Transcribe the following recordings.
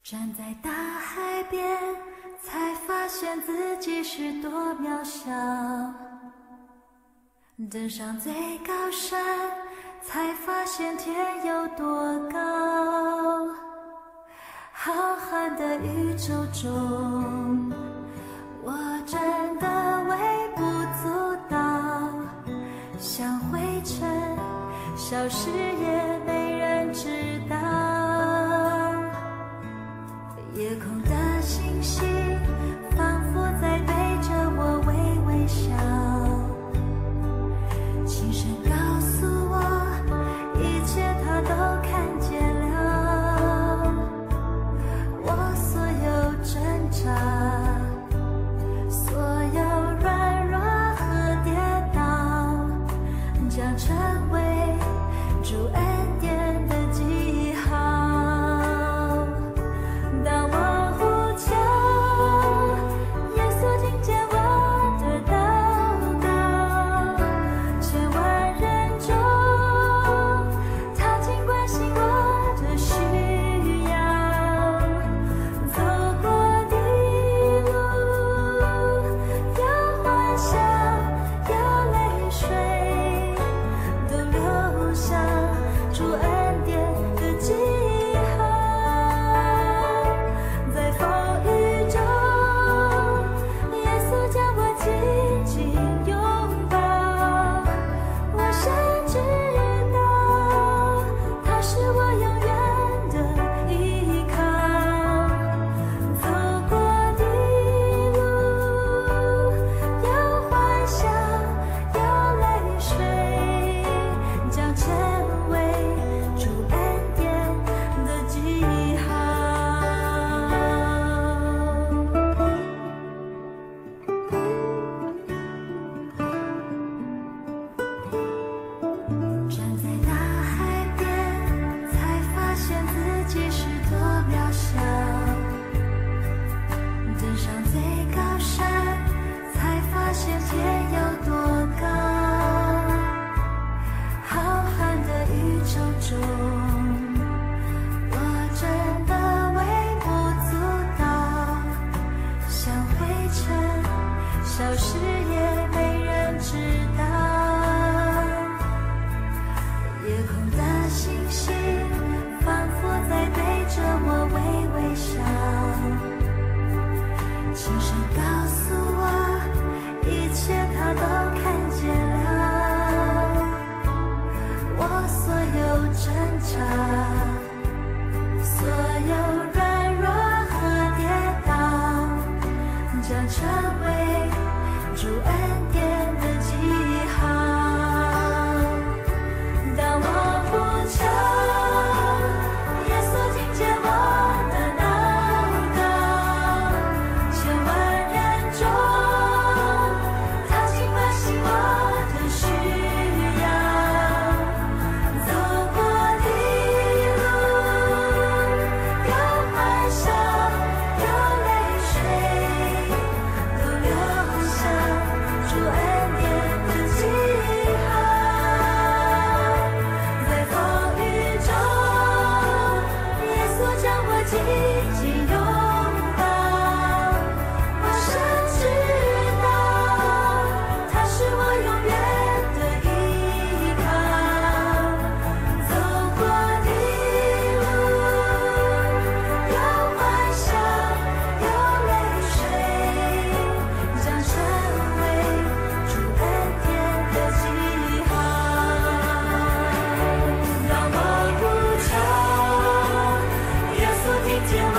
站在大海边，才发现自己是多渺小；登上最高山，才发现天有多高。浩瀚的宇宙中，我真的微不足道，像灰尘，消失也没人知道。夜空的星星仿佛在对着我微微笑，轻声告诉我，一切它都看见了。我所有挣扎，所有软弱和跌倒，将成为主恩典的记号。当我呼求，耶稣听见我的祷告，千万人中，他尽关心我的需要。走过的路，有欢笑，有泪水，都留下主恩典的记号。在风雨中，耶稣将我紧紧拥抱，我深知道他是我永远的依靠。走过的路，有欢笑，有泪水，将成为主恩典的记号。站在大海边，才发现自己是多渺小；登上最高山，才发现天有多高。浩瀚的宇宙中，我真的微不足道，像灰尘，消失也没人知道。夜空的星星仿佛在对着我微微笑，轻声告诉我，一切它都看见了。我所有挣扎，所有软弱和跌倒，将成为主恩典的记号。当我呼求，耶稣听见我的祷告，千万人中，他尽关心我的需要。走过的路，有欢笑，有泪水，都留下主恩典的记号。在风雨中，耶稣将我紧紧拥抱，我深知道他是我永远的依靠。走过的路，有欢笑，有泪水，将成为主恩典的记号。当我呼求，耶稣听见我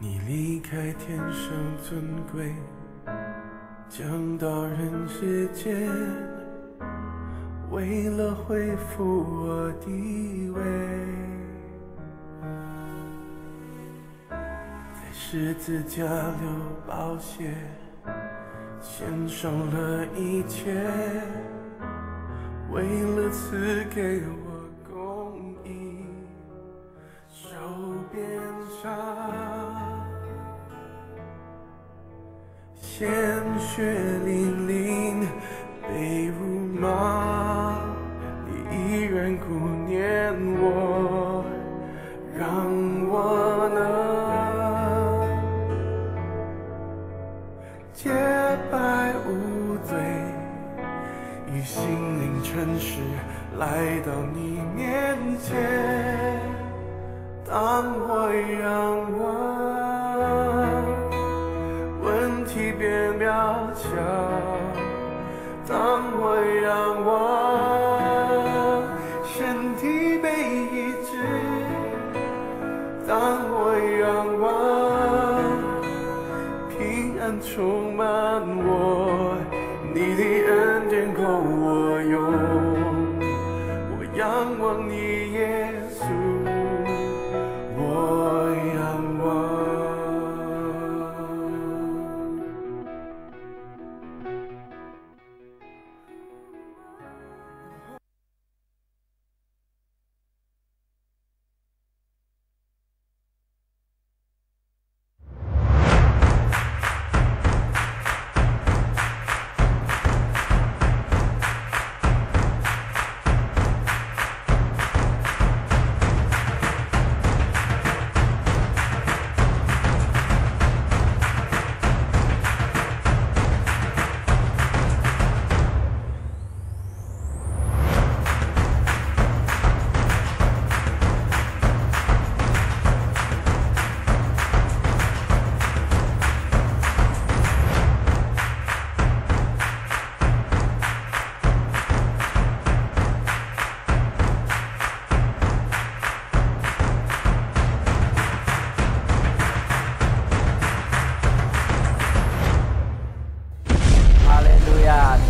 你离开天上尊贵，降到人世间，为了恢复我地位，在十字架流宝血，献上了一切，为了赐给我公义，受鞭伤，鲜血淋淋，被辱骂，你依然顾念我，让我能洁白无罪，以心灵诚实来到你面前。当我仰望，问题变渺小；当我仰望，身体被医治；当我仰望，平安充满我，你的恩典够我用。我仰望你，耶稣，我仰望。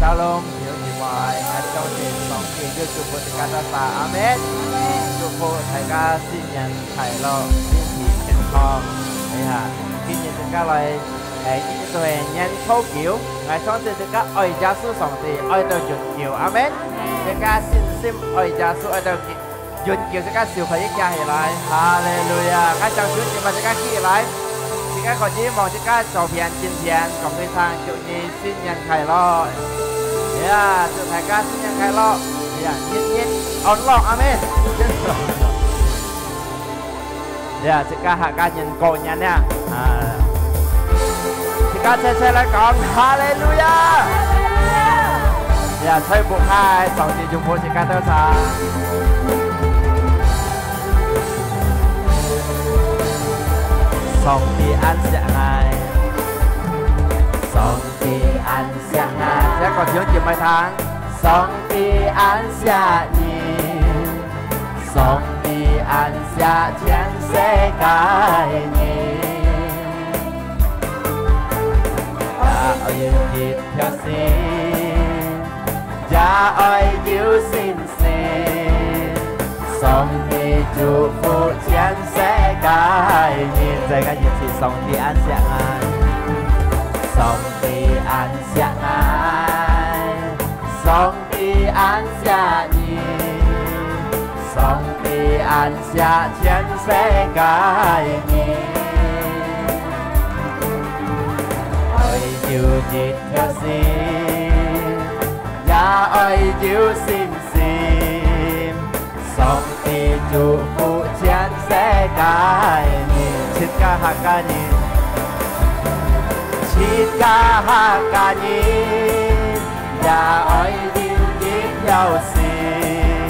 Shalom, nhiều chị mọi ngày trong tiền sống kỳ cho chúc phúc tất cả các bạn. Amen. Chúc phúc thầy ca xin nhận thầy lo xin thị chân thong. Đây ha, khi nhận tất cả lời những tôi nhận thấu kiểu ngày sống từ tất cả ơi gia sư sống thì ơi tôi chuẩn kiểu. Amen. Tất cả xin ơi gia sư ơi tôi chuẩn kiểu tất cả siêu phải nhất gia hệ lại. Hallelujah. Các trang sứ nhưng mà tất cả khi lại tất cả còn chỉ mong tất cả trò phiền trên phiền còn người sang chịu nhi xin nhận thầy lo. Yeah, sự thầy ca xin nhận thầy lo. Yeah, nhiệt ổn lòng. Amen. Yeah, tất cả hạ ca nhìn cổ nhận nha. Tất cả xe lại con. Hallelujah. Yeah, thôi buộc hai tổng thị chung phố tất cả tất cả. Song thì anh sẽ ngày, song thì anh sẽ ngày. Sẽ còn thiếu chừng mấy tháng. Song thì anh sẽ nhìn, song thì anh sẽ trên sẽ cái nhìn. Cha ơi nhịp theo xin, cha ơi yêu xin xin, song thì祝福全世界nhìn. Đây các nhịp thì song thì anh sẽ ngày, song thì anh sẽ ngày, song thì anh sẽ nhìn, song thì anh sẽ trên世界nhìn. Ơi yêu nhịp theo xin, cha ơi yêu xin xin, song thì祝福全世 sẽ cái chít ca hạ ca nhìn chít ca hạ ca nhìn và ơi điều biết nhau xin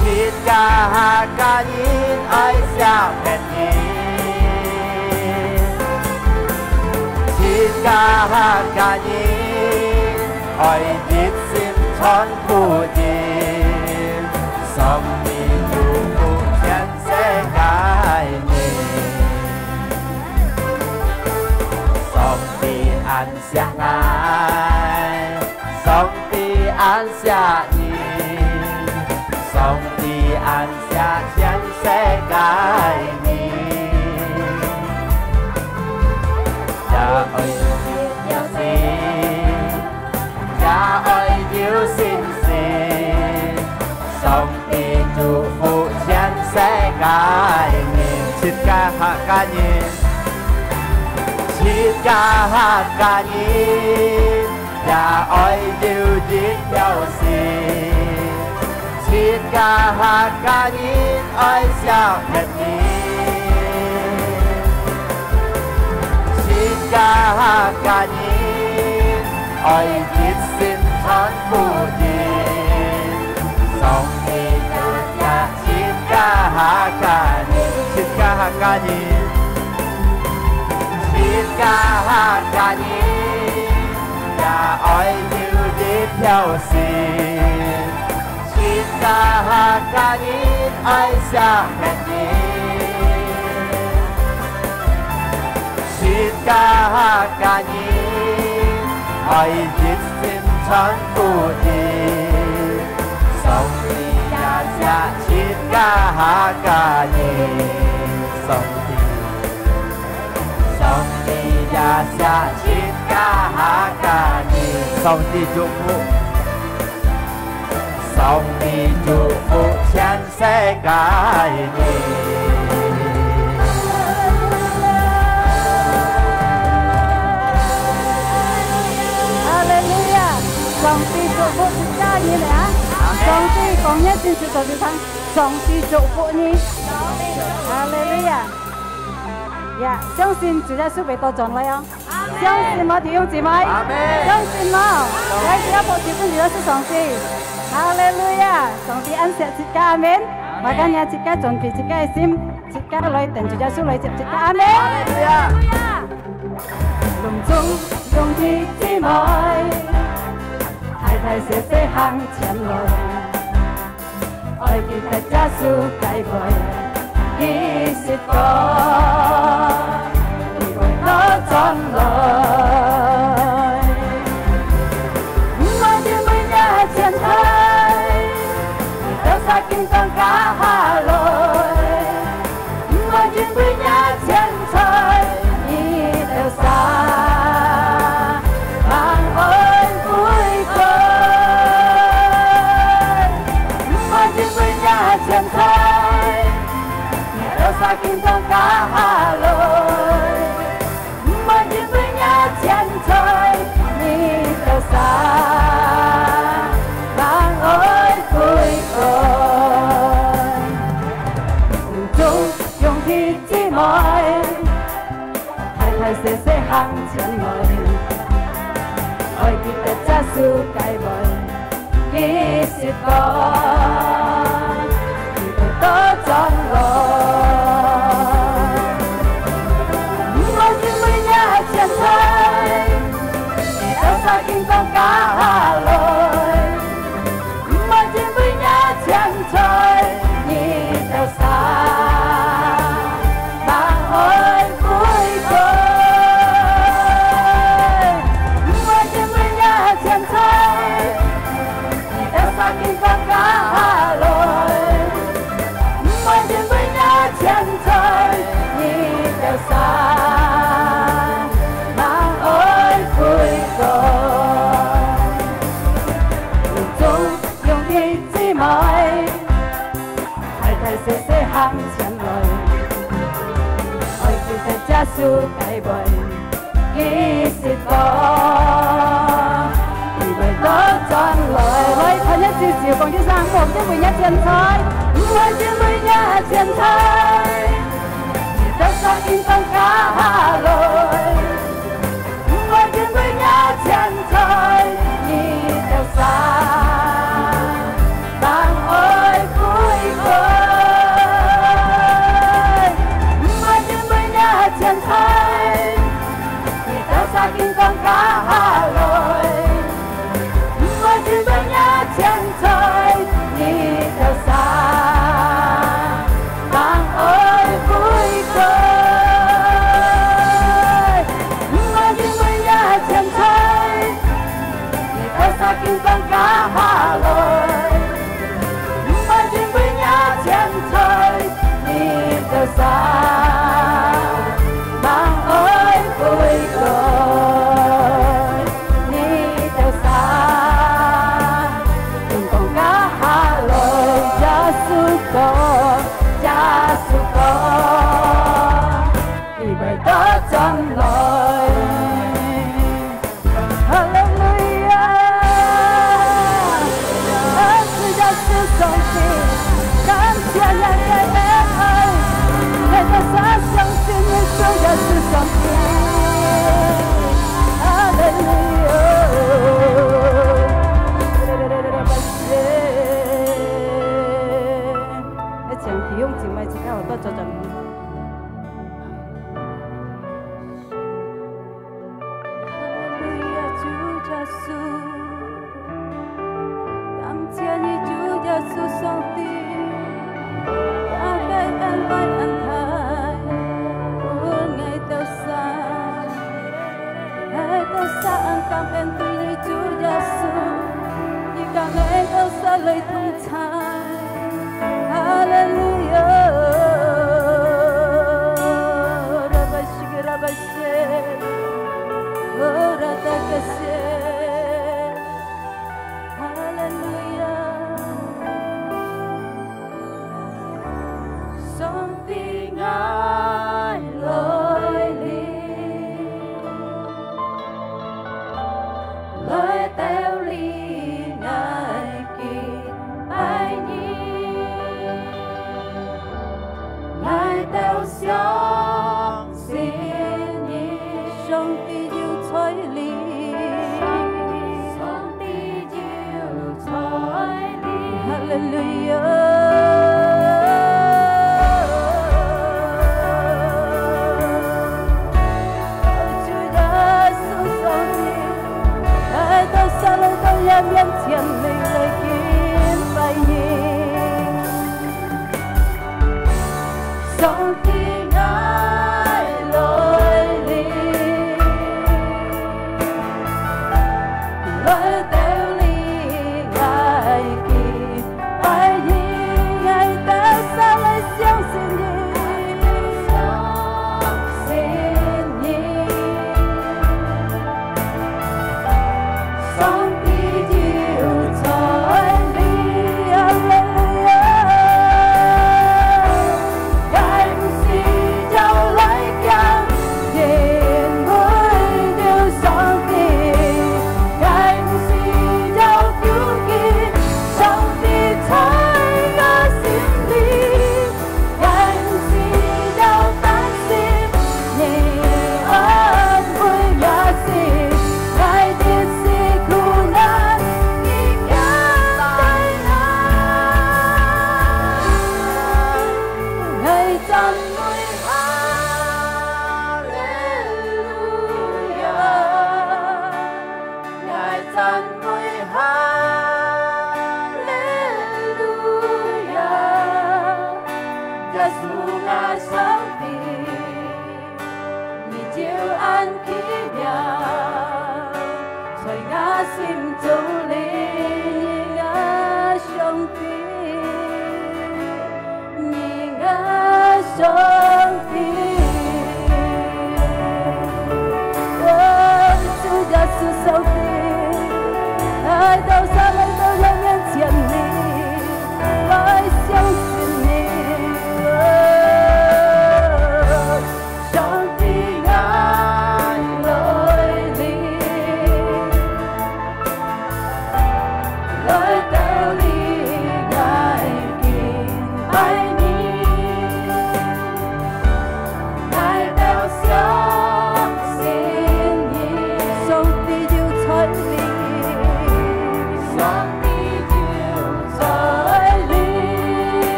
chít ca hạ ca nhìn ơi sao hẹn nhìn chít ca hạ ca nhìn ơi biết xin chọn phụ nhìn xong đi dù phụ chân sẽ cái nhìn xong đi ăn sẽ ngài xong đi ăn sẽ nhìn xong đi ăn sẽ chân sẽ cái nhìn cha ơi yêu xin cha ơi yêu xin xin xong đi chủ phụ chân sẽ cái nhìn chít ca hạ ca nhìn chít ca hạ ca nhìn cha ơi yêu biết nhau xin chít ca hạ ca nhìn ơi sao thật nhìn chít ca hạ ca nhìn ơi biết xin chọn phụ nhìn xong đi chủ cha chít ca hạ ca nhìn chít ca hạ ca nhìn chít ca hạ ca nhìn cha ơi yêu biết nhau xin chít ca hạ ca nhìn ơi sao hẹn nhìn chít ca hạ ca nhìn ơi biết xin chọn phụ nhìn xong đi cha cha chít ca hạ ca nhìn xong đi cha cha chít ca hạ ca nhìn xong đi chúc phụ xong đi chúc phụ chân sẽ cái nhìn Hallelujah xong đi chúc phụ cha như này á xong đi con nhất xin chúc đi thắng xong đi chúc phụ như Hallelujah dạ相信主耶穌俾多盡你啊相信我弟兄姊妹相信我喺第一步接跟住耶穌上司哈利路亞上帝恩錫節家阿們我今日節家準備節家嘅心節家裏定住耶穌裏接節家阿們隆重用鐵之愛太太寫寫行前來愛記得耶穌計劃He said, God, He will not turn away. Mọi điều mới nhớ chân thấy, đâu xa kinh tâm cả hà lối. Mọi điều mới nhớ chân thấy, đâu xa mang ơi vui cười. Mọi điều mới nhớ chân thấy. Sa kinh tâm cả hà lối mọi điều với nhau chân trời đi đâu xa mang ơi vui cười chung dùng thi chỉ mỏi hay sẽ hăng chân mỏi ôi khi ta cha su cay bồi khi sẽ có thì tôi chọn rồi kinh tâm cả hà lối mọi chuyện với nhau chân trời nhìn đâu xa mang ơi vui cười mọi chuyện với nhau chân trời nhìn đâu xa kinh tâm cả hà lối mọi chuyện với nhau chân trời nhìn đâu xa mang ơi vui cười sẽ hăng chân lời ôi khi ta cha su cay bồi khi sẽ có thì bởi đó chọn lời ôi thôi nhất siêu siêu còn chứ sang một chứ vừa nhất chân thôi 愛見每日前台，得上應當卡來，愛見每日前台，你得上當愛悔改，愛見每日前台，你得上應當卡來，愛見每日前台，你得上。kinh con cá hà lội, mà chuyện với nhà chén thôi, đi đâu xa, mang ơi vui cười, đi đâu xa, kinh con cá hà lội, cha su có, đi bài đó chân lời.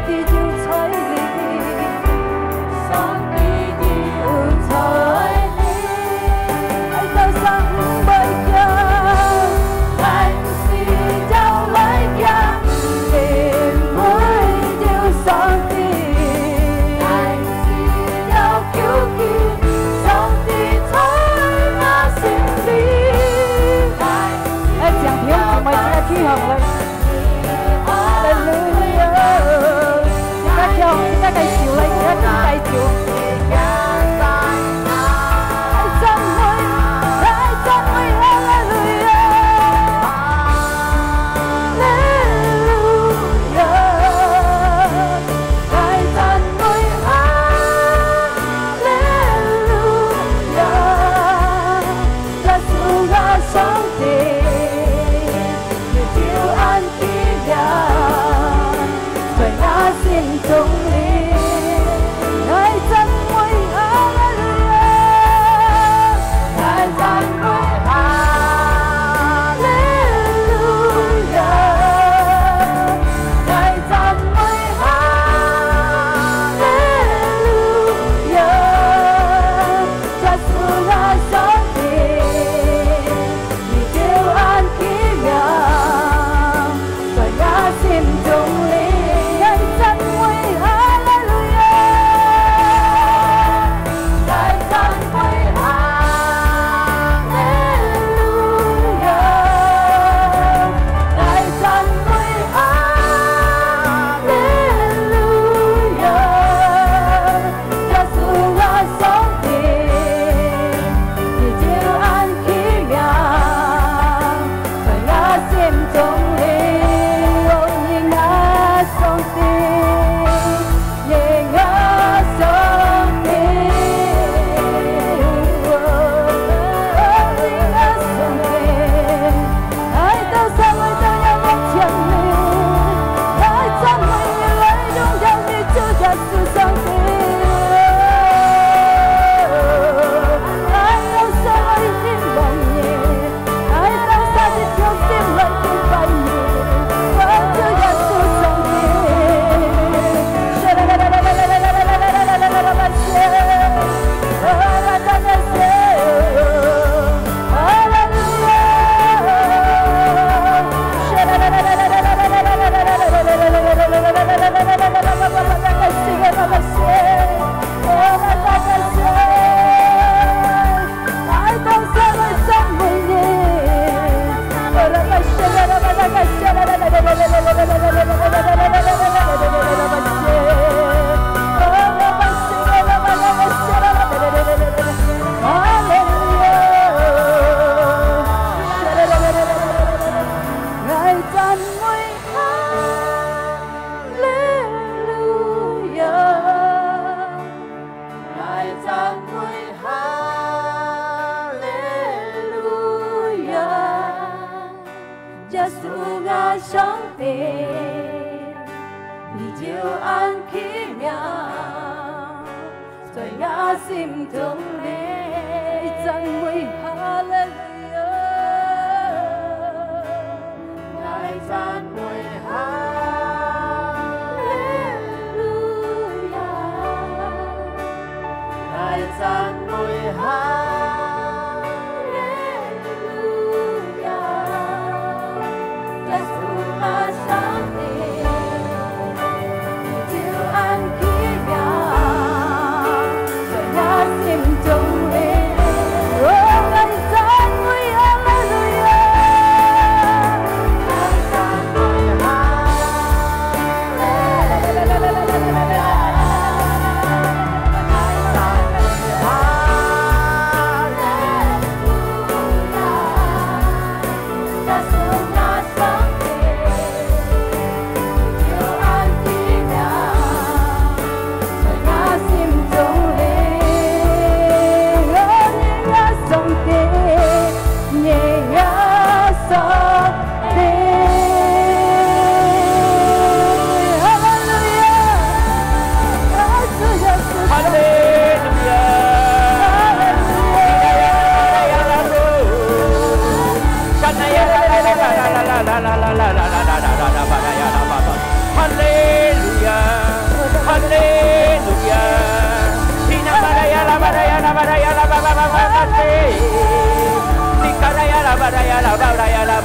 帝就睬你，上帝就睬你，爱到生不驚，愛是就來驚，連每條上帝，愛是就求見，上帝在我心裡。愛講天唔係只係天行嚟。Hallelujah，而家繼續嚟，而家繼續。Hãy subscribe cho kênh Ghiền Mì Gõ để không bỏ lỡ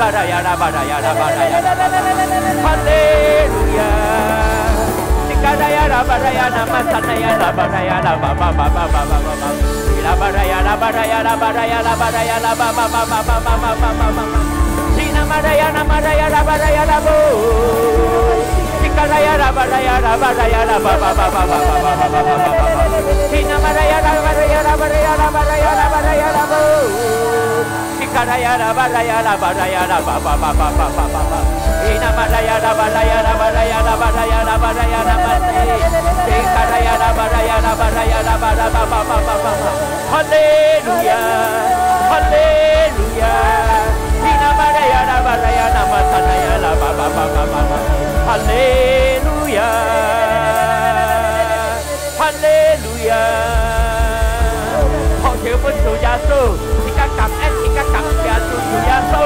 baraya la baraya la baraya la haleluya sikadaya la baraya nama sanaya la baraya la ba ba ba ba ba ba ba la baraya la baraya la baraya la baraya la ba ba ba ba ba ba ba ba ba sina baraya la baraya la baraya la bo sikadaya la baraya la baraya la ba ba ba ba ba ba ba ba ba sina baraya la baraya la baraya la baraya la baraya la bo sikadaya la baraya la baraya la ba ba ba ba ba ba ba ina baraya la baraya la baraya la baraya la baraya la mati sikadaya la baraya la baraya la baraya ba ba ba ba ba haleluya haleluya ina baraya la baraya la matanaya la ba ba ba ba ba haleluya haleluya họ thiếu vinh Chúa Giêsu thì các cảm ơn thì các cảm ơn Chúa Giêsu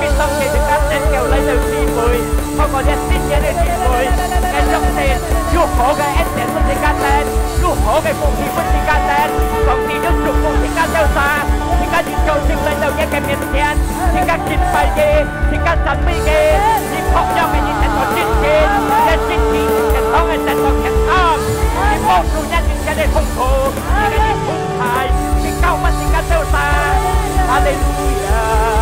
khi xong thì các anh kêu lấy từ xin mùi họ còn nhận xin nhớ để xin mùi ngay trong tiền Chúa khổ cái anh sẽ phân thì các tên Chúa khổ cái phụ thì phân thì các tên còn thì đức trục phụ thì các theo xa thì các dịch cầu sinh lên đầu những cái miền tiền thì các dịch bài gì thì các sẵn mỹ gì thì họ nhau cái gì sẽ có chính kiến để chính kiến sẽ có cái sẽ có kẹt ôm thì một chủ nhân những cái để không khổ thì cái gì không phải thì cao mắt thì các theo xa Hallelujah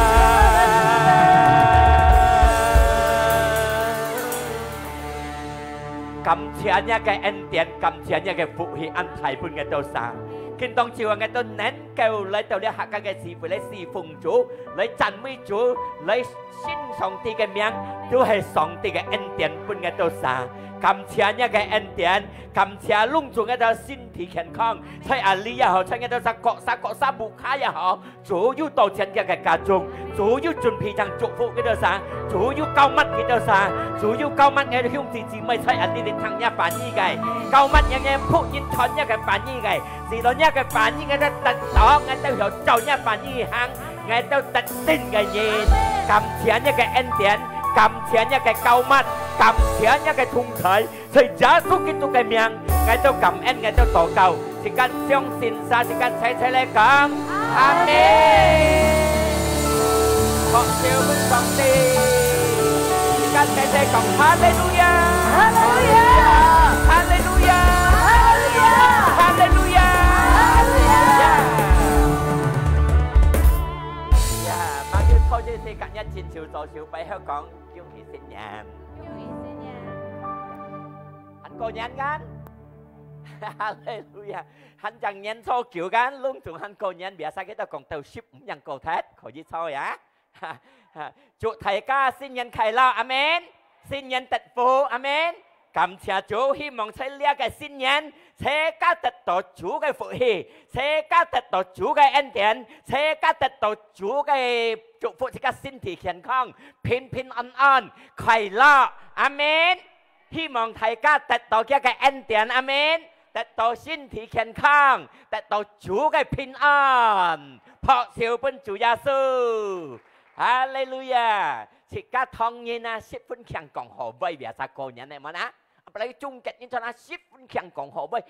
cảm ơn những cái ân điển cảm ơn những cái phúc khí an thái của Ngài Tổ Sa khi當朝Ngài Tổ nén kêu lấy到啲客家嘅師傅嚟侍奉主，嚟讚美主，嚟信上帝嘅名，都係上帝嘅恩典俾Ngài Tổ Sa。感謝一個恩典，感謝隆重一個身體健康，在阿里也好，在一個國沙木卡也好，主要到前一個家中，主要準備上祝福一個啥，主要救乜一個啥，主要救乜嘅兄弟姊妹在阿里嘅聽一辦依嘅，救乜嘢仆人傳一個辦依嘅，是到一個辦依嘅特黨，我都有做一辦依行，我都特定嘅嘢，感謝一個恩典。感謝一個救乜，感謝一個同在，在耶穌基督嘅名，我都感恩，我都禱告，時間相信晒，時間齊齊嚟講，阿門。學笑本上帝，時間齊齊講，哈利路亞，哈利路亞，哈利路亞，哈利路亞，哈利路亞。Bao nhiêu thôi chứ thì cả nhân xin chịu tổ chịu bay theo con kêu thì xin nhàn anh cô nhàn gan Hallelujah anh chẳng nhàn thôi kiểu gan luôn tụi anh cô nhàn bịa sao cái tao còn tàu ship cũng nhàn cô thét khỏi gì thôi á chủ thầy ca xin nhàn khai lao amen xin nhàn tật phụ amen cảm謝主希望在呢一個新年且加得到主嘅福氣且加得到主嘅恩典且加得到主嘅祝福且加身體健康平平安安快樂阿們希望大家得到一個恩典阿們得到身體健康得到主嘅平安撲笑本主耶穌哈利路亞即家當然啊10分強講好威別啥個人嚟嘛นะ嚟終結呢？就拿10分強講好威，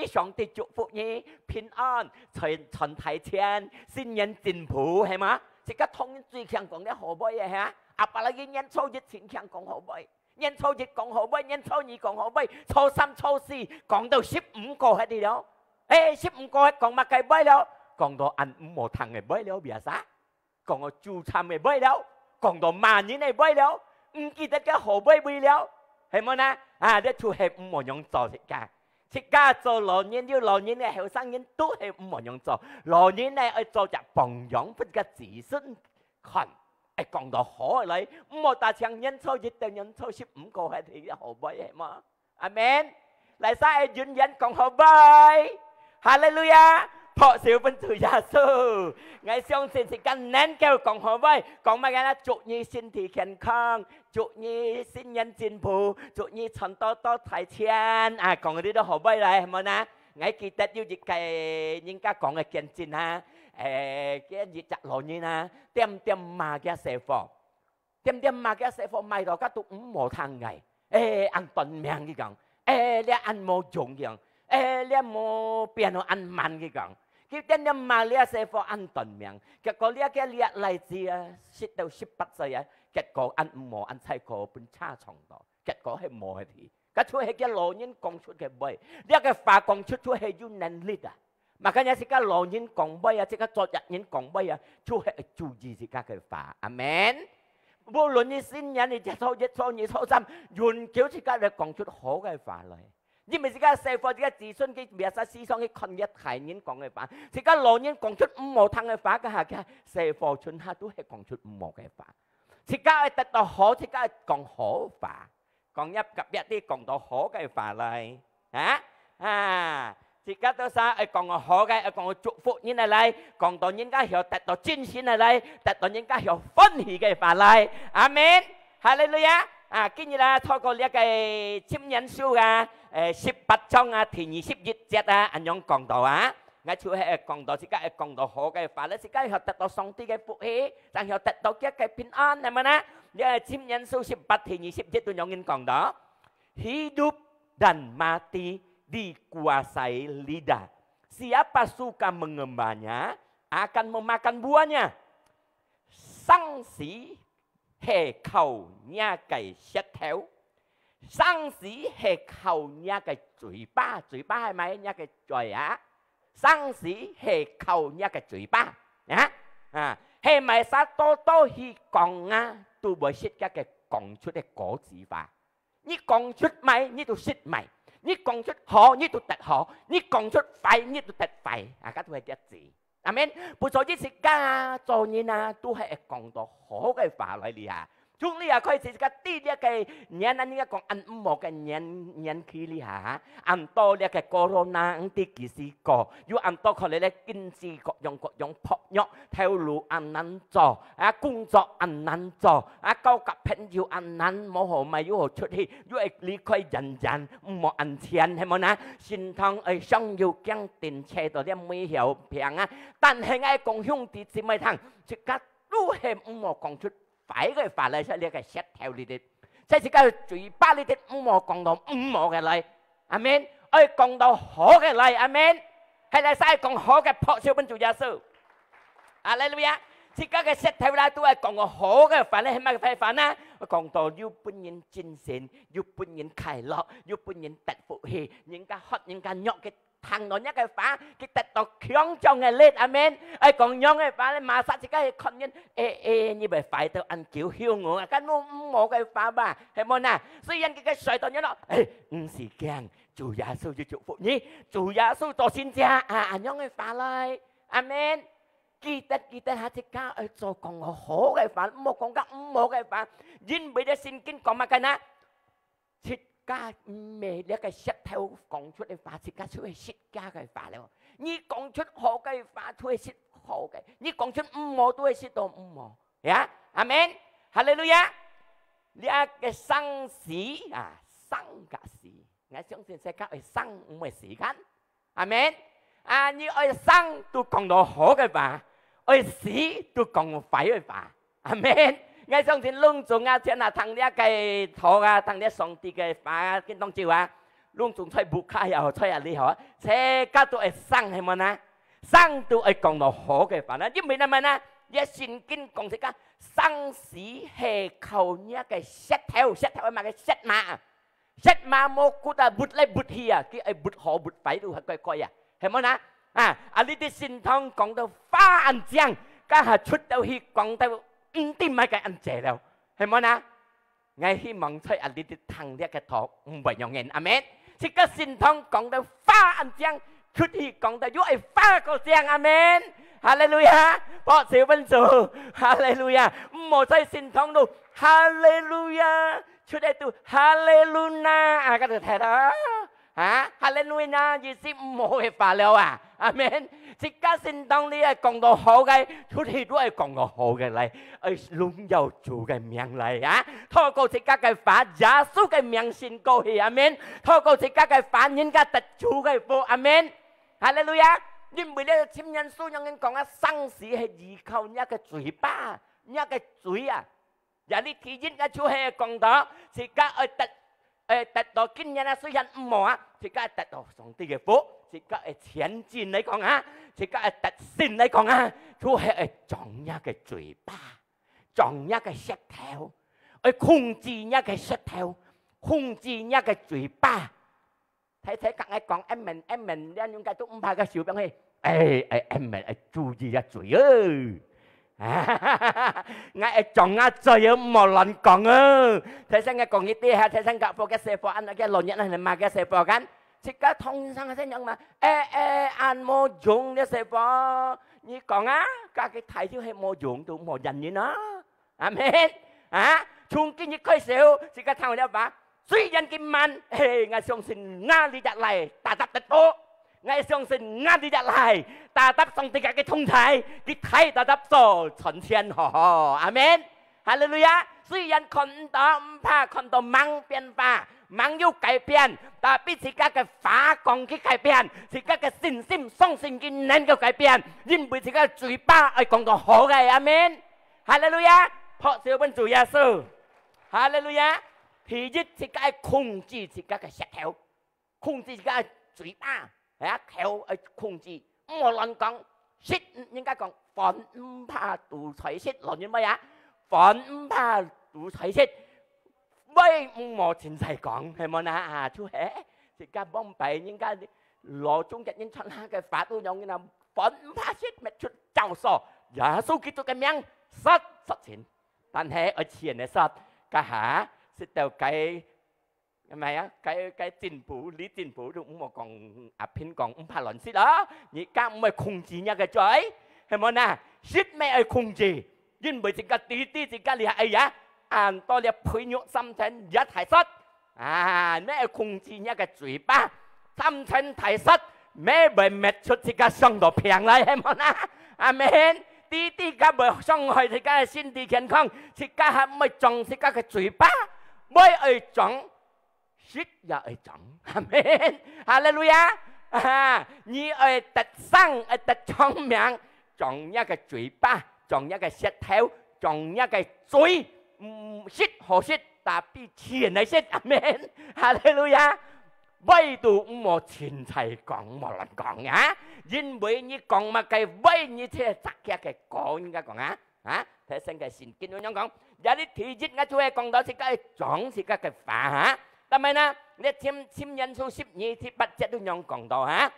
上帝祝福你平安，全體天，新年進步係嘛？即刻通最強講啲好威嘅嚇，把你嘅年初一前強講好威，年初一講好威，年初二講好威，初三、初四講到15個喺度咯，15個講乜嘅威咯？講到ăn冇thằng嘅威咯，別啥？講到煮餐嘅威咯，講到萬年嘅威咯，唔記得嘅好威威咯。係咪呢？啲做係唔冇用做食㗎，食家做老年要老年嘅後生人都係唔冇用做，老年咧去做隻榜樣不嘅自身群，講到好嚟，唔好大唱人數一定人數15個係啲好威係嘛？阿們，嚟晒願人講好威，哈利路亞！撲笑本主耶穌，我相信時間能夠講好威，講乜嘢啦？祝你身體健康，祝你新年進步，祝你賺多多大錢講嗰啲都好威嚟，係咪啊？我記得要一個人家講嘅見證啊，嘅日日老年啊，點賣嘅社貨，點賣嘅社貨賣到家都冇ทางไงăn tuần miệng cái講，你ăn冇用樣，你冇變到ăn慢cái講。叫啲人馬呢社課安頓命，結果呢個呢嚟自10到18歲啊，結果安唔冇安細個本差重度，結果係冇嘅。個出係嘅老人講出嘅背，呢個法講出係要能力啊。Makanya jika lonin kong bay, jika cocok nin kong bay, cuci cuci jika kefa, amen. Bulan ni sin yan ni jatuh ni sam, yun kau jika ada kong cut ho kefa leh. Jadi jika sefor jika jisun kita biasa sisong kita konjat kai nin kong kefa. Jika lonin kong cut mau thang kefa ke hak sefor chun ha tu he kong cut mau kefa. Jika ada tak ho jika kong ho fa, kong nyap kapnya ti kong tak ho kefa leh, ha. Jika tu saya còn họ cái còn chúc phúc như này lại, còn tổ những cái hiểu tết tổ chính xin này lại, tết tổ những cái hiểu phân hỷ cái phải lại, amen, hallelujah. Cái như là thôi còn liệt cái chim nhân số à, 18章啊，第21節啊，anh用講到啊，我就係講到，自家係講到好嘅法咧，自家係得到上帝嘅福氣，然後得到一個平安，係咪呢？因為chim nhân số 18 第20節都有人講到 ，hidup dan mati dikuasai lidah. Siapa suka mengembanya akan memakan buahnya. Sanksi hệ khẩu nha cái xét theo. Sanksi hệ khẩu nha cái嘴巴係咪nha cái嘴啊？Sanksi hệ khẩu nha cái嘴巴啊係咪啥多去講啊？都會識一個講出嘅果子吧？你講出咪，你就識咪。你講出好，你就得好；你講出快，你就得快。家都係一致，阿們。不錯，啲食家做人啊，都係講到好嘅話嚟哩啊。從呢啊開始個啲呢個年啊，呢個講安唔好嘅年期哩嚇，安多呢個 corona 啲幾時個，要安多佢哋咧經濟各樣撲躍，條路安難做，工作安難做，交กับ朋友安難，冇好咪要好出去，要係離開人唔好安錢係冇นะ，心痛想要將電車到啲每條平啊，但係我講兄弟姊妹聽，即刻都係唔好講出。phải cái法例出呢個 set 條呢啲，即係自家嘴巴呢啲唔好講到唔好嘅例，阿們，講到好嘅例，阿們，係嚟晒講好嘅撲少本主耶穌，阿利路亞，自家嘅 set 條啦都係講個好嘅法例，係乜嘅法呢？講到要本人精神，要本人快樂，要本人得福氣，人家喝人家肉嘅。thằng đó nhắc cái phá cái tật đó khiong trong ngày lên amen ai còn nhong cái phá mà sao chỉ cái con nhân như vậy phải tao ăn kiểu hiu ngủ cái một cái phá ba hay món à suy nhân cái sợi tao nhớ nó xì keng chủ gia sư cho chủ phụ nhí chủ gia sư cho xin cha nhong cái phá lại amen kita hati ka cho con hổ cái phá một cái phá dính bị để xin kinh còn mà cái na ca mẹ để cái xét theo con chút cái phá thì ca suy xét ca cái phá rồi, như con chút hộ cái phá thuê xét hộ cái, như con chút mồ thuê xét đồ mồ, ya, amen, hallelujah, dia cái sang sĩ sang cả sĩ, nghe tiếng xin sẽ các sang mới sĩ kan, amen, như sang tu con đồ hộ cái phá, sĩ tu con phải cái phá, amen. Ngay trong thiên lung dùng thiên là thằng đĩa cái thọ thằng đĩa song ti cái phá cái đông chiều lung dùng chơi bục khai ở chơi lý họ xe các tụi sang hay mà na sang tụi còn nó hổ cái phá na chứ mình làm na giờ xin kinh còn thế cả sang sĩ hệ khẩu nhá cái xét theo mà cái xét mà một cú ta bút lấy bút hìa cái bút họ bút phải tụi coi hay mà na lý đi xin thong còn đâu phá ăn giang các hạt chút đâu hi còn đâu tìm mấy cái anh trẻ đâu, hay món à? Ngay khi mong thấy anh đi thằng đi cái thọ, vậy nhỏ nghẹn, amen. Chỉ có xin thông còn đâu phá anh chăng, chút thì còn đâu vui phá câu chăng, amen. Hallelujah, bỏ xíu bên dù, hallelujah. Một thấy xin thông đâu, hallelujah. Chút đây tu, hallelujah, cái thứ đó, hallelujah, gì xí mồ hề phá leo amen. Chỉ có xin thông đi còn đồ hộ cái chút thì đuôi còn đồ hộ cái này luôn giàu chủ cái miệng này thôi cô chỉ các cái phá giá số cái miệng xin cô thì amen thôi cô chỉ các cái phá những cái tật chủ cái vô amen hallelujah nhưng bởi đây chim nhân số nhân còn sang sĩ hay gì không nhá cái chuối ba nhá cái chuối giả đi thì những cái chú hay còn đó chỉ các tật 達到今日啊，雖然唔冇啊，自家達到上帝嘅福，自家係前進嚟講啊，自家係達成嚟講啊，都係重一嘅嘴巴，重一嘅舌頭，去控制一嘅舌頭，控制一嘅嘴巴。睇睇隔籬講 em mình lên những cái tôi không phải cái siêu bằng em mình chú ý ra嘴ngay chọn ngay chơi mà lần còn thế sang ngay còn như thế ha thế sang gặp cái xe phò ăn cái lồn nhẫn này mà cái xe phò gắn chỉ có thông sang thế nhưng mà ăn mô dụng cái xe phò như còn á các cái thầy chứ hay mô dụng tôi mô dành như nó amen chung cái như khơi xíu chỉ có thằng đó bà suy dân kim man ngay xong xin nga đi chặt lại ta tập tật bộ ngay xong xin nga đi chặt lại ta tập xong tất cả cái thông thái cái thái ta tập so chuẩn thiên họ amen hallelujah suy dân con đó pha con đó mang biến pha mang yêu cải biến ta biết chỉ các cái phá con cái cải biến chỉ các cái xin sim song xin cái nên cái cải biến nhưng bởi chỉ các嘴巴ở con đó họ cái amen hallelujah họ siêu bên chủ Giêsu hallelujah thì nhất chỉ cái控制chỉ các cái舌頭，控制cái嘴巴，口控制，無論講舌應該講反唔怕獨裁舌，論啲乜嘢？反唔怕獨裁舌，威唔冇前世講係冇啊？chú hề，chỉ cái bom bậy應該攞中日英出下嘅法都用嘅啦，反唔怕舌咪出教授，耶穌基督嘅名實踐，但係ở前嘅實個下。sẽ theo cái mày á cái chính phủ lý chính phủ cũng một còn pin còn phải luận xí đó nhị các mày khung chỉ nha cái trời hay mà nè xít mày ai khung chỉ nhưng bởi chỉ cái tí chỉ cái liệt ấy á anh tôi liệt phơi nhọ xăm chân giá thái sắt mày khung chỉ nha cái嘴巴xăm chân thái sắt mày bởi mệt chút chỉ cái song đồ piang lại hay mà nè amen tí cái bởi song hỏi chỉ cái xin đi健康chỉ cái mày trồng chỉ cái嘴巴bởi ở trong xít và ở trong amen hallelujah như ở tật sang ở tật trong miệng trong nhà cái嘴巴trong nhà cái舌頭trong nhà cái嘴xít hồ xít ta bị tiền này xít amen hallelujah bởi tụ một tiền thầy còn một lần còn á nhưng bởi như còn mà cái bởi như thế chắc cái cổ như cái còn á thế sang cái xin kinh với nhau con jadi thì dịch ngay chú còn đó thì cái chọn thì cái phá hả tại mày nè để chim nhân số 12 thì bắt chết với nhau còn đó hả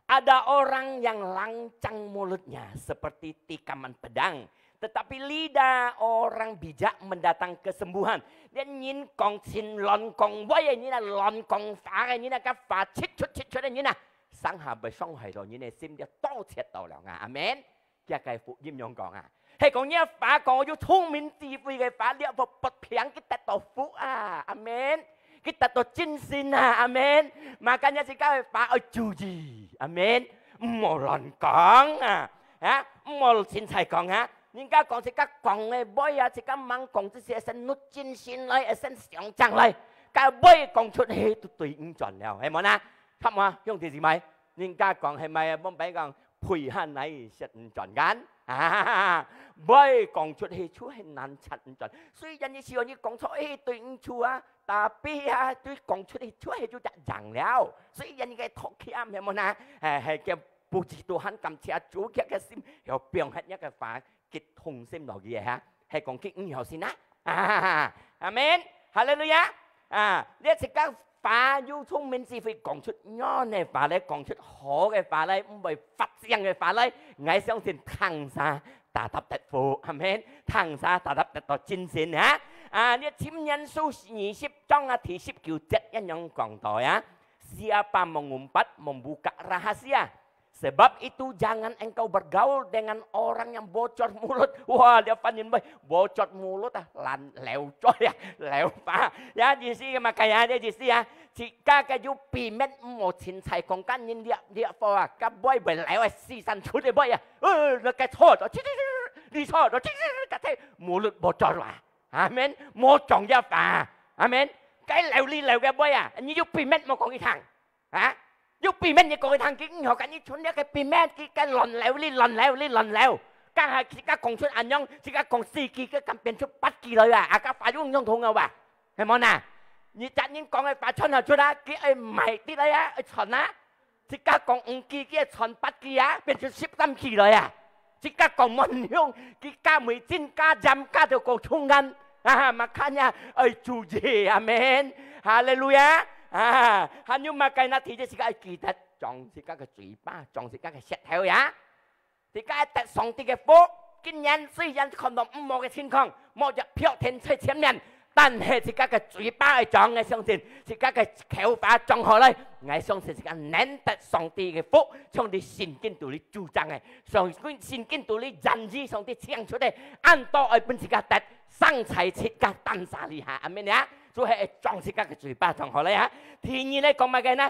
ada orang yang lancang mulutnya seperti tikaman pedang tetapi lidah orang bijak mendatang kesembuhan dia nhìn con xin lon con quay như là lon con phá như là cái phá chít chút như là sáng hà bởi xong hay rồi như này sim dia to chết đầu là amen cái phụ diêm nhau còn hay còn nhớ phá cònอยู่thông minh trí vì cái phá liệu vào bật phiền cái tật tổ phúc amen cái tật tổ chính xin amen mà cái nhà chỉ cái phá ở chủ gì amen một lần con một xin thầy con nhưng cái con chỉ các con này bơi chỉ các mang con chỉ sẽ nút chính xin lại sẽ sẵn chẳng lại cái bơi con chút hết tùy ứng chuẩn nào hay mà na thăm mà không thì gì mày nhưng cái con hay mày bông bé con phùi han này sẽ chuẩn gán bởi còn chút hay chú hay难chặt chuẩn suy dân như siêu như còn cho ấy tụi chúa ta bi tụi còn chút hay chú hay chú chặt rằng léo suy dân như cái thọ kiam hay mà na hay cái bù chỉ tu hắn cầm chia chú cái sim hiểu biểu hết nhá cái phá cái thùng sim nào gì hả hay còn cái hiểu xin á amen hallelujah đây là các phá yêu thông minh gì phải còn chút nhỏ này phá lấy còn chút khó cái phá lấy không phải phát riêng cái phá lấy ngay xong thì thằng ra ta tập tật phụ amen thằng ra ta tập tật tổ chính xin hả đây chim nhân số 20 trong thì 19 yang yang còn tội siapa mengumpat membuka rahasia sebab itu jangan engkau bergaul dengan orang yang bocor mulut. Wah, dia panin boy, bocor mulut lèo trôi lèo phá. Ya, gì xí mà cái dia gì xí chỉ ca cái du pi met một thiên thai con can nhìn địa phò cái boy bởi lèo xí san chút đấy boy nó cái thô đó đi thô đó cái thế mulut bocor rồi. Amen. Một trong gia phá. Amen. Cái lèo cái boy như du pi met một con cái thằng. Giúp pi men như coi thằng kia họ cái như chuẩn cái pi men cái lòn lèo cái con chuẩn anh nhông chỉ cái con xì kia cái cầm tiền chút bắt kỳ rồi các phải dùng nhông thùng đâu bà hay món 你真人講嘅把春下出啦，佢係賣啲嚟啊，係春啊，即刻講5期，佢係春8期啊，變成13期嚟啊，即刻講文香，佢加梅尖加針加到個衝緊啊，makanya主耶阿門，哈利路亞啊，hanya makanya thì jika kita trong jika cái嘴巴，trong jika cái舌頭呀，jika tại上帝嘅福，今年雖然看到唔好嘅情況，冇入票天在前面。但係自家嘅嘴巴係撞嘅，相信自家嘅口巴撞好嚟，我相信自家難得上帝嘅福，上帝聖經度你主張嘅，上帝聖經度你人意上帝唱出嚟，按多愛本自家得生財切家單殺厲害，係咪呀？所以係撞自家嘅嘴巴撞好嚟啊！第二咧講乜嘅呢？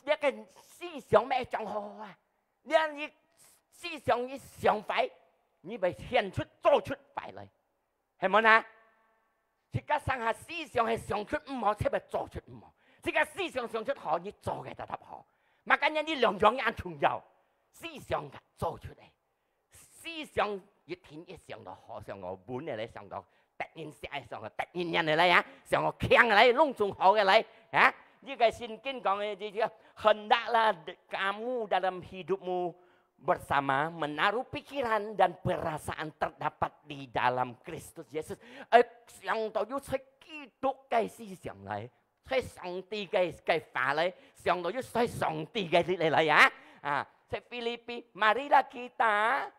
一個思想咩撞好啊？你思想一想法，你咪獻出做出快嚟，係咪啊？自家上下思想係想出唔好，出咪做出唔好。自家思想想出好，你做嘅就得好。嘛，今日呢兩樣嘢重要，思想嘅做出嚟。思想一天一想到好，想我本嚟咧，想到突然間想到突然間嚟啊，想我強嚟，弄種好嘅嚟啊！呢個聖經講嘅就叫hendaklah kamu dalam hidupmu bersama menaruh pikiran dan perasaan terdapat di dalam Kristus Yesus. Sang到要出基督嘅思想嚟，出上帝嘅法嚟，上到要出上帝嘅嚟啊！啊，在Filipi, marilah kita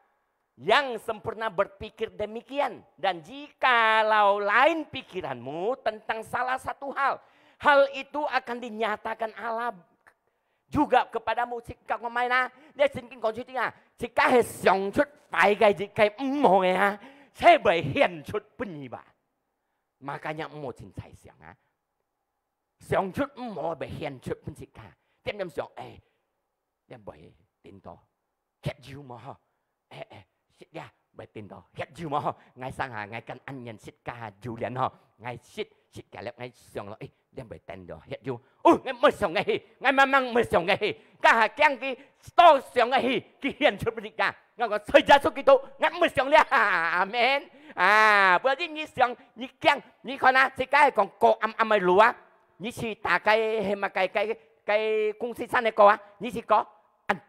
yang sempurna berpikir demikian. Dan jikalau lain pikiranmu tentang salah satu hal, hal itu akan dinyatakan Allah juga kepadamu jika kau main ah, dia聖經講出啲啊，自家係想出快嘅，自己唔好嘅啊，才會顯出本意吧。Makanya唔好真係想啊，想出唔好咪顯出本自家，點樣想？你咪點到，吃住嘛嗬？食呀咪點到，吃住嘛嗬？我上下我跟恩人食家住人嗬，我食嘅咧，我上落你咪點到吃住。我唔想嘅戲，我慢慢唔想嘅戲，家下驚佢多想嘅戲，佢顯出本自家。我講隨着數幾多，我唔想咧，阿門啊！不然你想你驚，你看啊，自家係講個暗嘅路啊，你去打開係咪計公司山嘅個啊？你去講安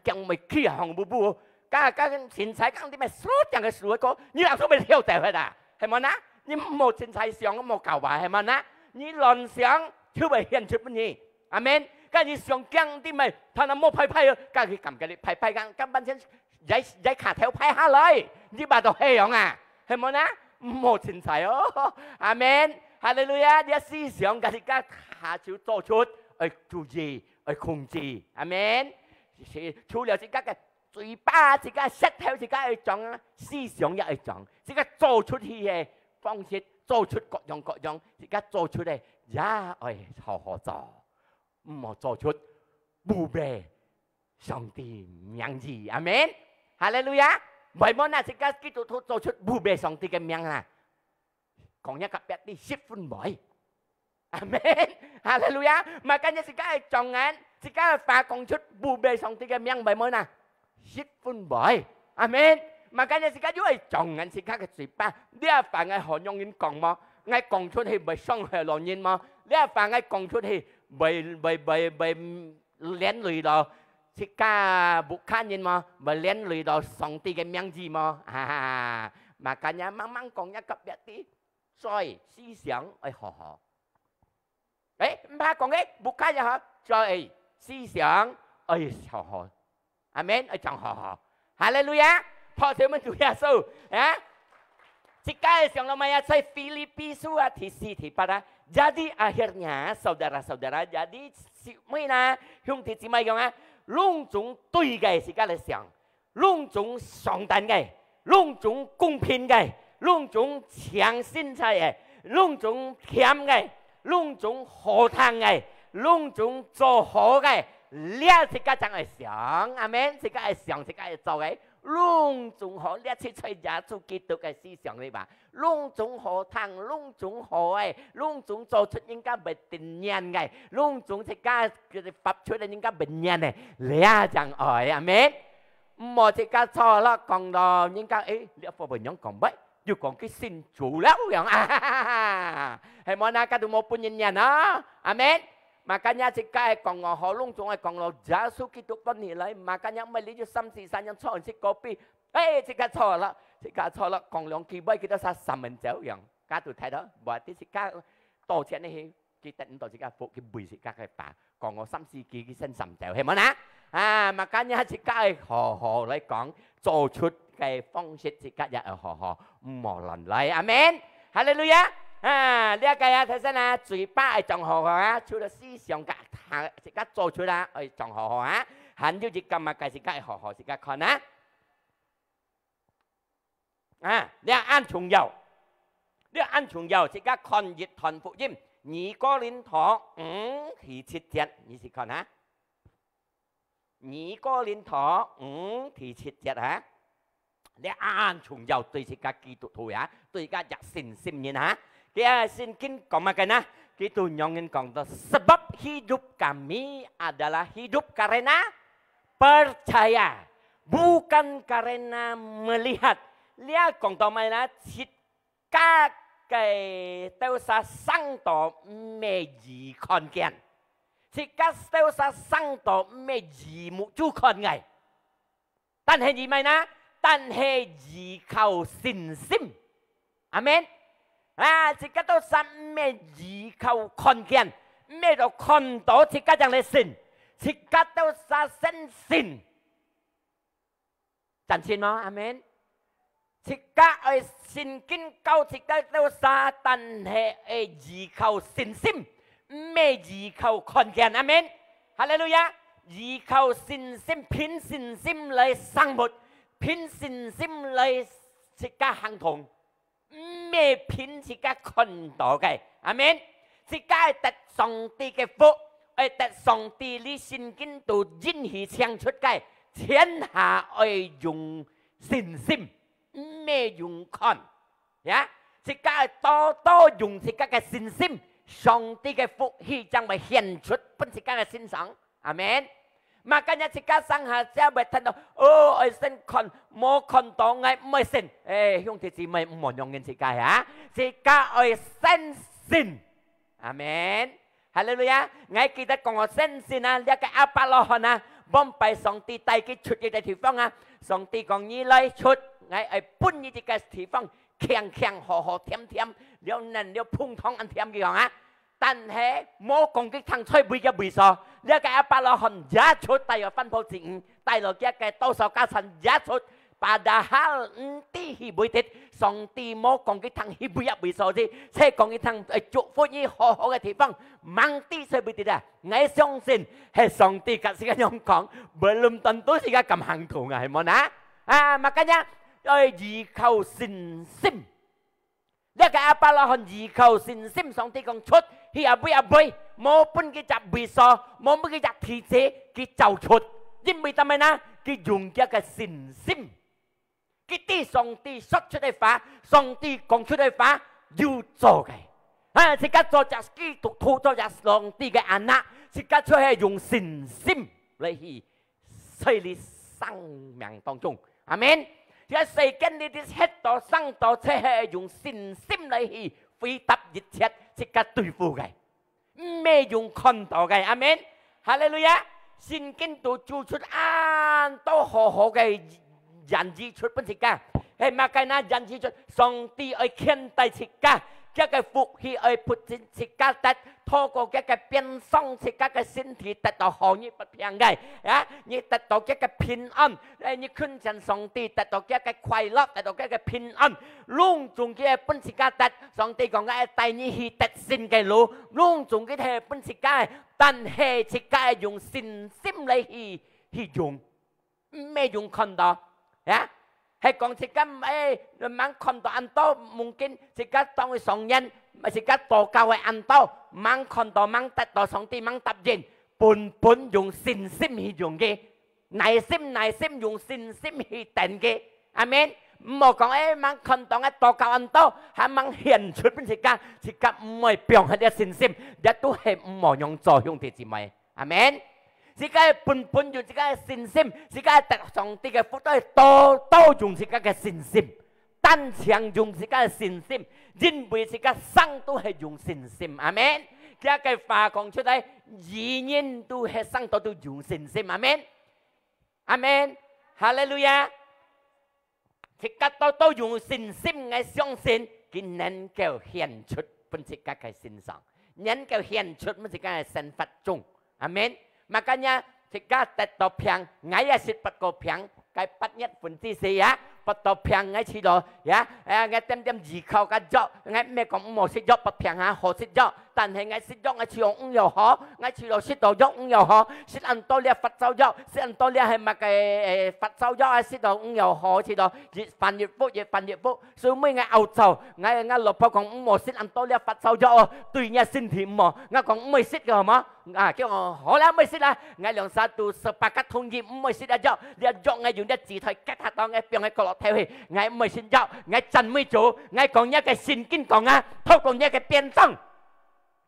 驚咪去行步，家前財講啲咩所講嘅數個，你老數咪跳掉佢啦，係咪啊？你冇前財想冇教話係咪啊？你亂想就會顯出本嘢，阿門。家你想驚啲咪，他那冇派啊，家佢撳嘅你派緊，根本先喺卡條派下來，你把到係樣啊，係咪啊？冇前財哦，阿門。哈利路亞！你思想嘅，你家下就做出去注意，去控制，阿門。除了自家嘅嘴巴，自家舌頭，自家去講，思想也去講，自家做出去嘅方式，做出各樣，自家做出嚟也去好做，唔好做出污蔑上帝名字，阿門。哈利路亞！為乜呢？自家基督徒做出污蔑上帝嘅名啊！講一個別啲10分倍，阿門。哈利路亞！Makanya自家係撞眼，自家係發講出污蔑上帝嘅名，為乜呢？10分倍，阿門。Makanya自家如果係撞眼，自家嘅嘴巴，呢一份係何用人講麼？我講出去咪傷害狼人麼？呢一份我講出去咪連累到自家不看人麼？咪連累到上帝嘅名字麼？Makanya慢慢講一個別啲。再思想去學學，唔怕講嘅，不看就學，再思想去學學，阿門，去講學學，哈利路亞，破條門主耶穌啊！Jika yang namanya saya Filipi surat hati pada, jadi akhirnya saudara-saudara, jadi si mana兄弟姊妹講啊，兩種對嘅自家嚟想，兩種相等嘅，兩種公平嘅。兩種強心態嘅，兩種甜嘅，兩種好聽嘅，兩種做好嘅，呢自家就係想，阿門，自家係想，自家係做嘅，兩種好，呢次出耶穌基督嘅思想嚟吧，兩種好聽，兩種好嘅，兩種做出應該被定人嘅，兩種自家佢發出嚟應該被人嘅，呢就係阿門。唔好自家錯啦，講到應該呢一部分樣講乜？ อยู่ของที่สิ้นจูแล้วอย่างให้มอนาการดูโมปุ่นยันนะอาเมนmakanya jika kong ngolong cuma kong lo jasuh kita pun nilai makanya melihat samsi san yang cor si kopi jika cor lah kong long kibai kita sa samen jauh yang katu thay đó berarti jika tổ chức này kita tổ chức phụ cái bùi jika cái pa kong ngol samsi ki sen sam jauh hei mana makanya jika họ lại kong做出cái方式jika ya họ mò lần lại amen hallelujah呢個啊，睇先啊，嘴巴係撞河啊，除咗思想格下，自家做出啦，係撞河啊，很少只咁啊，計自家係河自家看啊，呢按重要，呢按重要，自家看熱談福音，二哥林陀第7節，你試看啊，二哥林陀第7節啊，呢按重要對自家基督徒啊，對自家入信心嘅嚇。Dia sinkin komakan kita nyongin kong sebab hidup kami adalah hidup karena percaya bukan karena melihat. Lihat kong tomai na jika cái tiêu sa sang tổ mê gì con kian, jika tiêu sa sang tổ mê gì một chú con ngày,但係gì mày na, 但係gì靠信心, amen. 自家都實咩依靠看見，咩都看到，自家就嚟信，自家都實信信，真信嗎？阿門。自家係信經教，自家都實，但係依靠信心，咩依靠看見？阿門。哈利路亞！依靠信心，憑信心嚟生活，憑信心嚟自家行動。咩片自家看到嘅，阿們，自家係得上帝嘅福，係得上帝呢聖經度演示唱出嘅，天下係用信心，咩用看，呀，自家係多多用自家嘅信心，上帝嘅福氣將會顯出本自家嘅身上，阿們。Makanya jika sang hasil bertanda, oh, sen kon, mau kon tongai, mau sen, yung tisi may monongin jika ya, jika sen sin, amen, haleluya, ngay kita kong sen sin à, dia cái apa loh na, bom pai song ti tay cái chut cái địa phương à, song ti kong như lấy chut, ngay pun như cái địa phương, keng keng ho ho thiam thiam, liêu nền liêu phung thong ăn thiam cái à. 但係冇攻擊騰出每個會所，呢個阿伯羅漢一出帶入分佈之五，帶落一個多數家臣一出，padahal nanti hibutit song ti mo kong kitang hibuyap biso di saya kong kitang chúc phúc như ho ho cái thị phong mang ti saya bitit à ngay song sin hay song ti kasih kan yang kong belum tentu sih cầm hàng thủ ngài mon á makanya jikau sin sim dia cái apa lah jikau sin sim song ti kong chốt hi abui maupun kita bisa maupun kita thị kita chốt nhưng vì tao na cái dùng cái sin sim cái tí song ti xuất出嚟法，上帝講出嚟法要做嘅。即刻做隻基督徒做隻上帝嘅眼啦，即刻出去用信心嚟去喺你生命當中，阿們。即係世間呢啲吃到生到，即係用信心嚟去回答一切，即刻對付嘅，咩用看到嘅，阿們。哈利路亞，聖經都做出啱都好好嘅。人指出本事家，係嘛？計那人指出上帝愛獻大切家，一個福氣愛撥展切家得，透過一個變鬆切家嘅身體得到好易不平嘅，你得到一個平安，你親近上帝得到一個快樂，得到一個平安，隆重嘅本事家得，上帝講嘅帶你去得勝嘅路，隆重嘅係本事家，但係切家用信心嚟去用，咩用看到？Ya, hay còn chỉ cần mang con tàu ăn to, mungkin chỉ cần tàu song nhân, chỉ cần tàu cao hay ăn to, mang con tàu mang tật tàu song ti mang tập diện, pun dùng sin sim hi dùng cái, này sim dùng sin sim hi tận cái, amen. Một con mang con tàu tàu cao ăn to, hay mang hiền chút bên chỉ cần mày biểu hay sin sim, để tu hay mò nhung trò dùng thì chỉ mày, amen. Jika pun juga sin sim, jika tak song tiga foto to dùng jika ke sin sim, 單常用自己嘅信心，因為自己生都係用信心，阿們。即係話講出嚟，語言都係生都用信心，阿們，阿們，哈利路亞。自己都用信心嘅相信，佢能夠顯出本自己嘅身上，能夠顯出本自己嘅身法中，阿們。Makanya jika tetopiang ngaya sit pakopiang cái bắt nhất phần tí gì á bắt đầu piang ngay chỉ đó ya ngay tem gì khâu cái gió ngay mẹ còn một xí gió bắt piang ha hồ xí gió但係ngay xí gió ngay chỉ ông nhiều họ ngay chỉ đó xí đầu gió ông nhiều họ xí ăn to lia phát sau gió xí ăn to lia hay mà cái phát sau gió xí đầu ông nhiều họ chỉ đó phản nhiệt vụ số mấy ngay ảo sầu ngay lột bao còn một xí ăn to lia phát sau gió tùy nhà xin thì mà ngay còn mấy xí rồi mà kêu họ là mấy xí là ngay lượng satu sepakat thông gì mấy xí là gió dia gió ngay dùng để chỉ thôi cách hạt đó ngay piang ngay cọ theo thì ngay mấy xin gió ngay chân mấy chỗ ngay còn nhá cái xin kinh còn thôi còn nhá cái biên tăng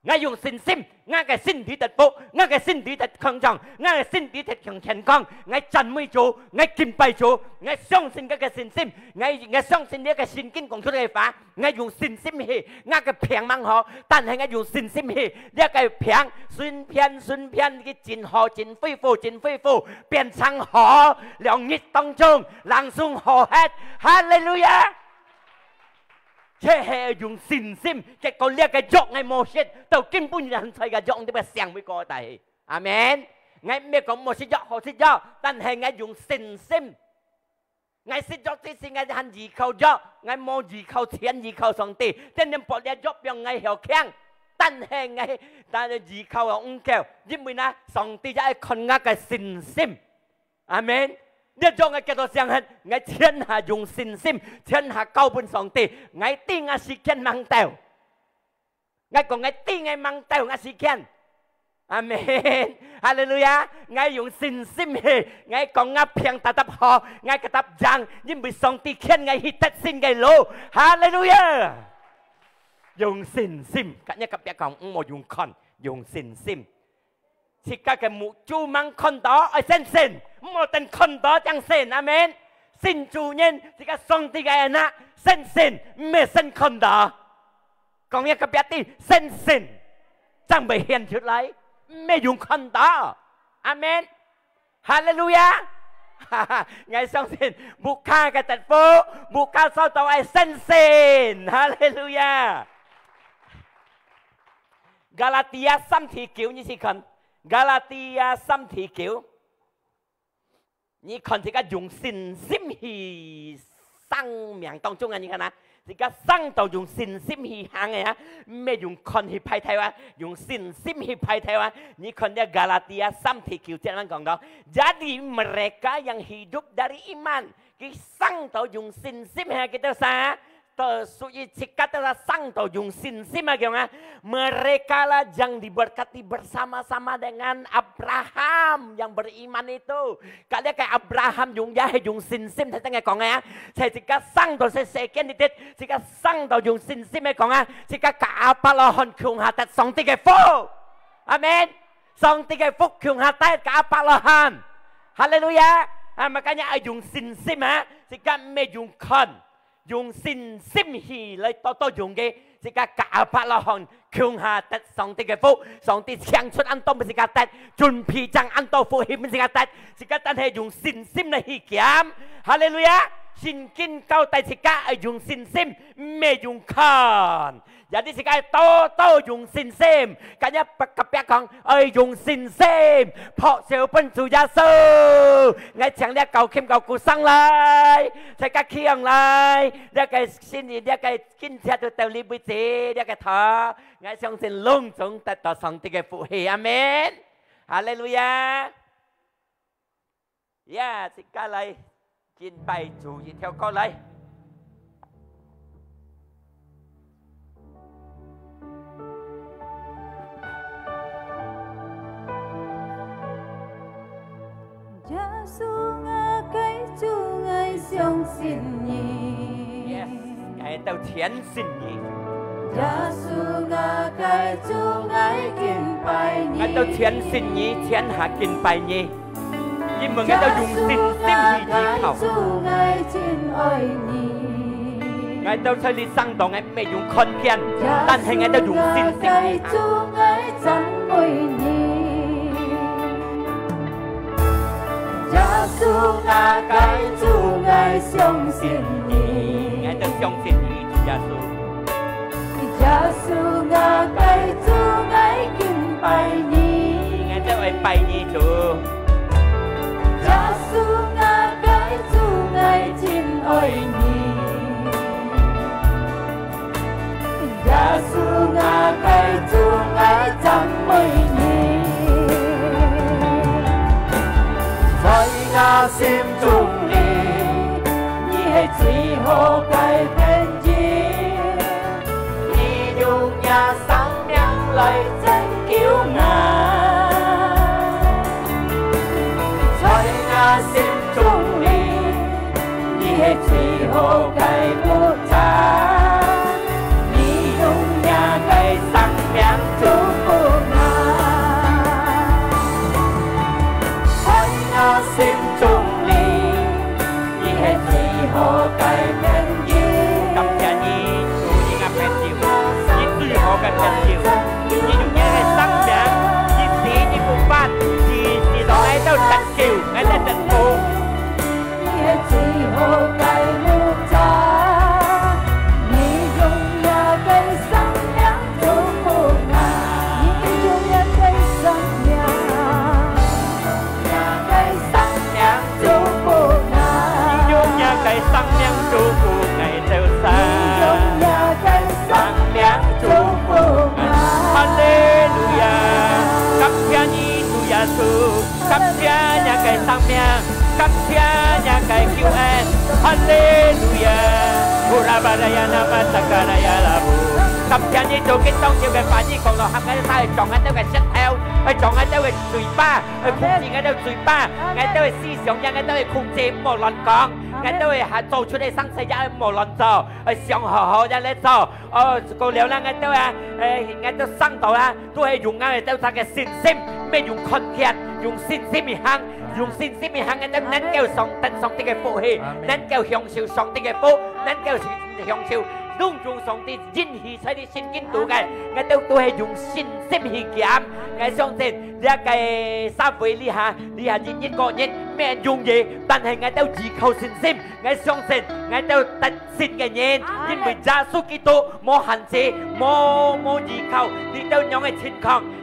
ngay dùng信心，ngay cái身體特步，ngay cái身體特強壯，ngay cái身體特強健康，ngay讚美主，ngay敬拜主，ngay相信嗰個信心，ngay相信呢個聖經講出嚟嘅話，ngay用信心去，ngay個平蠻好，但係ngay用信心去，呢個平順片嘅真好真恢復，變成好，良日當中，朗誦好hết，哈利路亞。這係用信心，結果呢個作ngay模式，到根本人才嘅作，你咪想會過嚟，阿們。ngay咩講模式作，好式作，但係ngay用信心，ngay識作啲事，ngay hành依靠作，ngay冇依靠錢，依靠上帝，真係博啲作用ngay hiệu強，但係依靠ông kêu，因為呢上帝就係看我嘅信心，阿們。呢種嘅叫做相信，我天下用信心，天下交本上帝，我啲我是見盲道，我講我啲我盲道我是見，阿門，哈利路亞，我用信心去，我講我平達得好，我嘅答講，因為上帝見我去得勝嘅路，哈利路亞，用信心，今日特別講唔好用看，用信心。thì các cái mục chú mang con đó ở sen sen một tên con đó chẳng sen amen xin chủ nhân thì các song thì cái na sen sen mẹ sen con đó còn nghe các bé tí sen sen chẳng bị hiện chút lấy mẹ dùng con đó amen hallelujah ngày song sen buộc ca cái tật phố buộc ca sau tàu ai sen sen hallelujah Galatia xăm thì kiểu như gì cần Galatia xăm thì kiểu你看这个用信心去生命当中啊，你看呐，这个生到用信心去行嘅啊，咩用看去排睇啊，用信心去排睇啊。你看呢Galatia 3:9 這樣講到，jadi mereka yang hidup dari iman，佢生到用信心係幾多啥？所以jika telah sang atau yung sinsim agak mereka lah yang diberkati bersama-sama dengan Abraham yang beriman itu. Kalian kayak Abraham yung jahe yung sinsim thấy nghe còn nghe. Saya jika sang atau saya second itu jika sang atau yung sinsim còn nghe. Jika kaapalahon kung hatat song tiga phút. Amen. Song tiga phút kung hatat kaapalahan. Haleluya. Makanya yung sinsim jika me yung kon dùng xin sim hì lấy to dùng cái gì cả cả phát là hòn cường hà tết song tê cái phúc song tê sáng xuất ăn tôm bên gì cả tết chuẩn bị chẳng ăn tôm phụ hiệp bên gì cả tết gì cả tết hay dùng xin sim này hì kiếm hallelujah xin kinh cao tay gì cả dùng xin sim mê dùng khăn jadi gì cả to dùng xin sim cả nhà cặp bè con dùng xin sim phò siêu phân chủ gia sư ngay chẳng lẽ cầu kim cầu cụ sang lại sai cả khiêng lại để cái xin gì để cái kinh theo từ tàu li bui gì để cái thọ ngay xong xin lung chúng ta tỏ xong thì cái phụ hì amen hallelujah yeah gì cả lại kinh bài chủ gì theo câu lại相信你 yes 愛到天信你耶穌啊該主愛敬拜你 愛到天信你天下敬拜你因為愛到用信心去依靠主愛真愛你 Ngài đâu chơi đi sang đó Ngài mẹ dùng con kiên但係Ngài đâu dùng信心耶穌我該主愛相信你， Ngài đâu相信你主耶穌耶穌我該主愛敬拜你， Ngài đâu ai拜你主耶穌我該主愛真愛你，耶穌我該主愛讚美你。 在我心中你，你係最好改變的，你用你生命來拯救我。在我心中你，你係最好改不差，你用你嘅生命祝福我。 我心中你，你係最好嘅朋友。感謝你主你嘅朋友你最好嘅朋友你用你嘅生命你死你不翻你讓我都得救我都得福你係最好嘅牧者，你用你嘅生命祝福我，你用你嘅生命。 cái生命祝福ngày theo xa生命祝福哈利路亞感謝你主耶穌感謝你嘅生命感謝你嘅救恩哈利路亞烏拉巴拉亞那巴薩卡拉亞拉布感謝你做經當照嘅反應降落喺我哋身撞喺度嘅舌頭去撞喺度嘅嘴巴去控制喺度嘴巴喺度嘅思想喺度嘅控制唔好亂講 Ngài都係做出嚟生死一無論做，想好好一嚟做，過了啦，Ngài都生到啦，都係用Ngài都嘅信心，咩用看見，用信心去行，用信心去行，Ngài都能夠上帝嘅福氣，能夠享受上帝嘅福，能夠享受。 luôn dùng song ti dinh hi sai đi xin kinh tụ cái ngày đâu tôi hay dùng xin sim hi giảm ngày song tin ra cái sa với li hà dinh nhất có nhất mẹ dùng gì但係ngày đâu chỉ靠xin sim ngày song tin ngày đâu tận xin cái nhện nhưng mà gia số Kitô mô hành gì mô gì靠đi đâu nhóm ngày xin con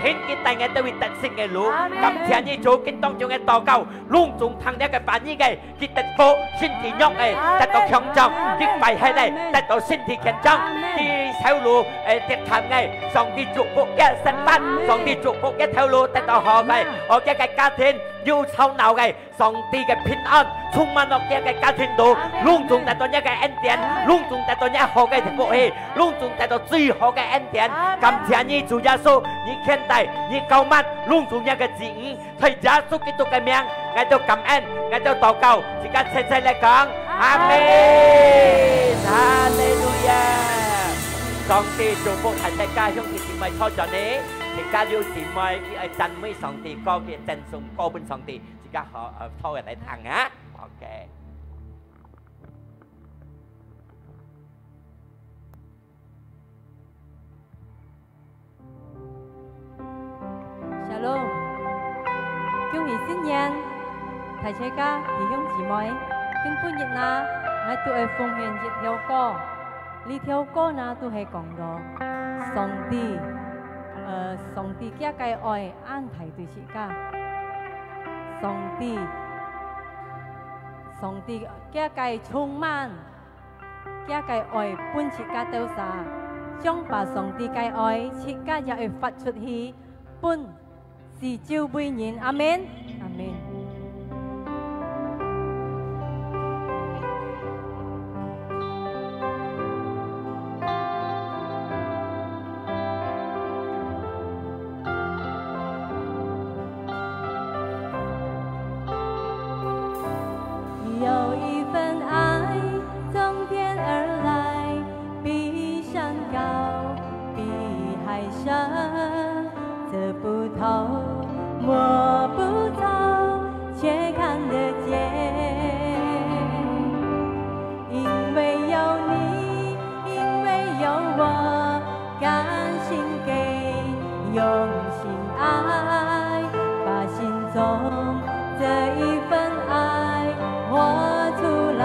thiên cái tay ngày đâu bị tận sinh cái lũ cảm thấy như chỗ kinh tông cho ngày tỏ cầu luôn dùng thằng đấy cái bản như cái cái tận phố xin thì nhóc này tận tổ khổng trọng cái bài hay này tận tổ xin thì khen trong cái theo lũ tiết thảm này xong đi chụp bộ cái sân bắt xong đi chụp bộ cái theo lũ tận tổ họ này ở cái cá thiên yêu sau nào cái xong đi cái bình an chung mà nó cái cá thiên đồ luôn dùng tận tổ nhá cái anh tiền luôn dùng tận tổ nhá họ cái thì bộ hệ luôn dùng tận tổ duy họ cái anh tiền cảm thấy như chủ gia số như khen tay như cầu mắt luôn dùng nhá cái gì thầy gia số cái cái miệng ngày tôi cảm ơn ngày tôi祷告chỉ cần xây lại con amen hallelujah xong thì chủ phụ thầy đại ca trong thì mày thôi cho nế thì ca yêu chỉ mày cái chân mới xong thì có cái chân sung có bên xong thì chỉ cả họ thôi ở thằng á ok Shalom Chúc nghỉ sinh nhật thầy chế ca thì hướng chỉ mới kinh phun nhiệt na ngay tụi phong hiền nhiệt theo co đi theo co na tụi hay còn đó song ti kia cái oi an thầy tụi chị ca song ti kia cái充满kia cái oi phun chị ca tiêu sa trong bà song ti cái oi chị ca giờ phát xuất hi phun si chiêu bùi nhìn amen amen 中这一份爱活出来。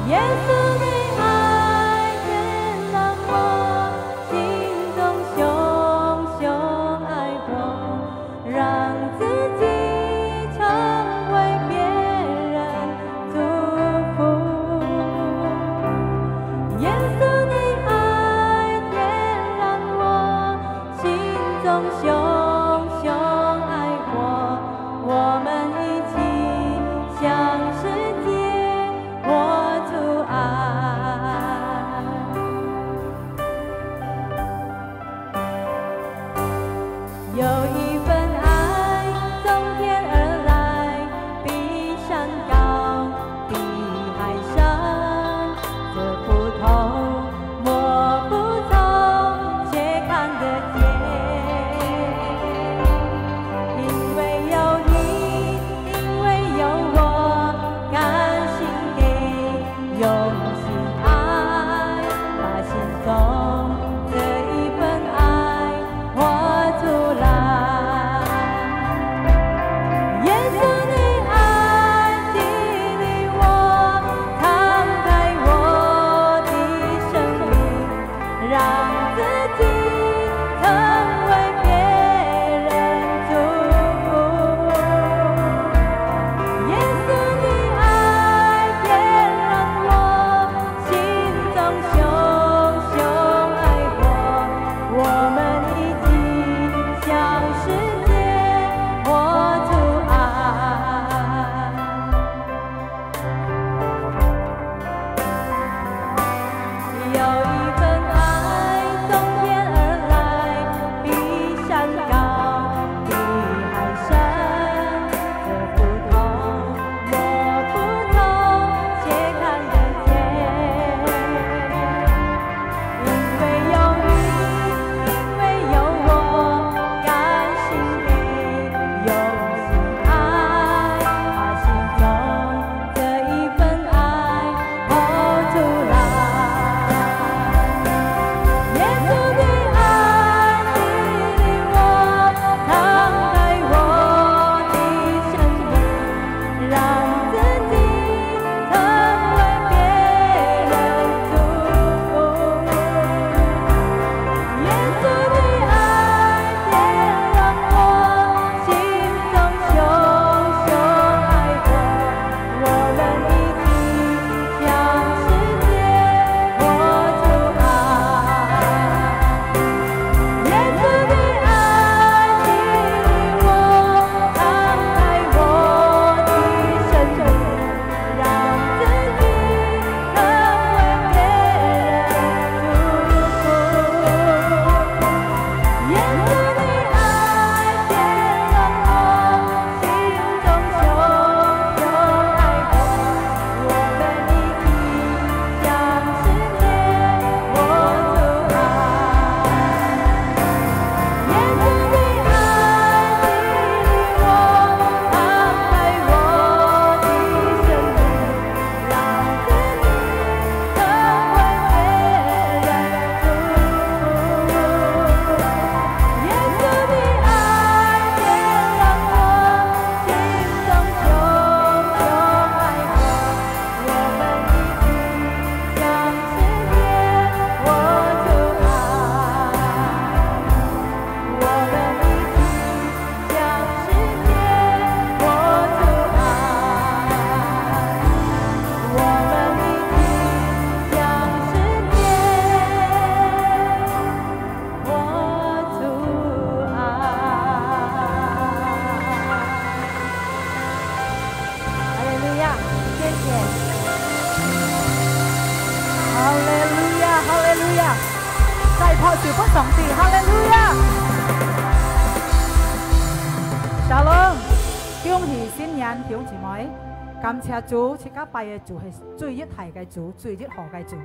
耶稣的爱点燃我心中熊熊爱火，让自己成为别人祝福。耶稣的爱点燃我心中熊熊爱火，我们一起向世界活出爱。有一份爱从天而来，比山高，比海深，这不同摸不透，却看得见。因为有你，因为有我，甘心给，用心爱，把心中这一份爱活出来。耶稣的爱激励我，敞开我的生命，让自己成为别人祝福。耶稣的爱点燃我心中熊熊爱火，我们一起向世界活出爱。有一份爱从天而来，比山高，比海深，这不同摸不透，却看得见。因为有你，因为有我，甘心给，用心爱，把心中这一份爱活出来。耶稣的爱激励我，敞开我的生命，让自己成为别人祝福。耶稣的爱点燃我心中熊熊爱火，我们一起向世界活出爱。耶稣的爱激励我，敞开我的生命，让自己成为别人祝福。耶稣的爱点燃我心中熊熊爱火，我们一起向世界活出爱。耶稣的爱激励我，敞开我的生命，让自己成为别人祝福。耶稣的爱点燃我心中熊熊爱火，我们一起向世界活出爱。我们一起向世界活出爱。我们一起向世界活出爱。哈利路亚，谢谢。哈利路亚，哈利路亞，祭託是不上帝，哈利路亞。Shalom，恭喜新年弟兄姊妹，感謝主，切家拜嘅主係最一係嘅主，最一好嘅主，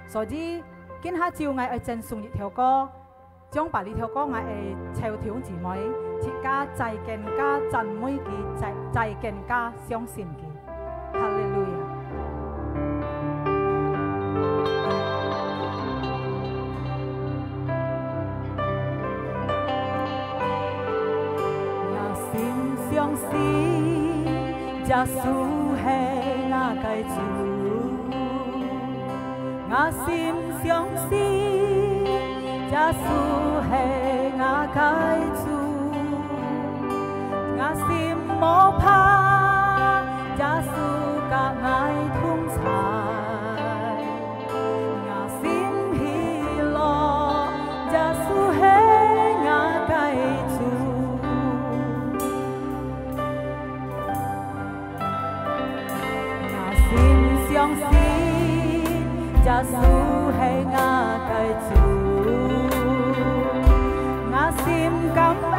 所以今下朝我係贈送一條歌，將把呢條歌我係唱弟兄姊妹，切家再更加讚美佢，再更加相信佢，哈利路亞。信，耶穌係我嘅主。我心相信，耶穌係我嘅主。我心無怕，耶穌甲我同在。我心喜樂，耶穌係我嘅主。我心相信，耶穌係我嘅主。我心感恩。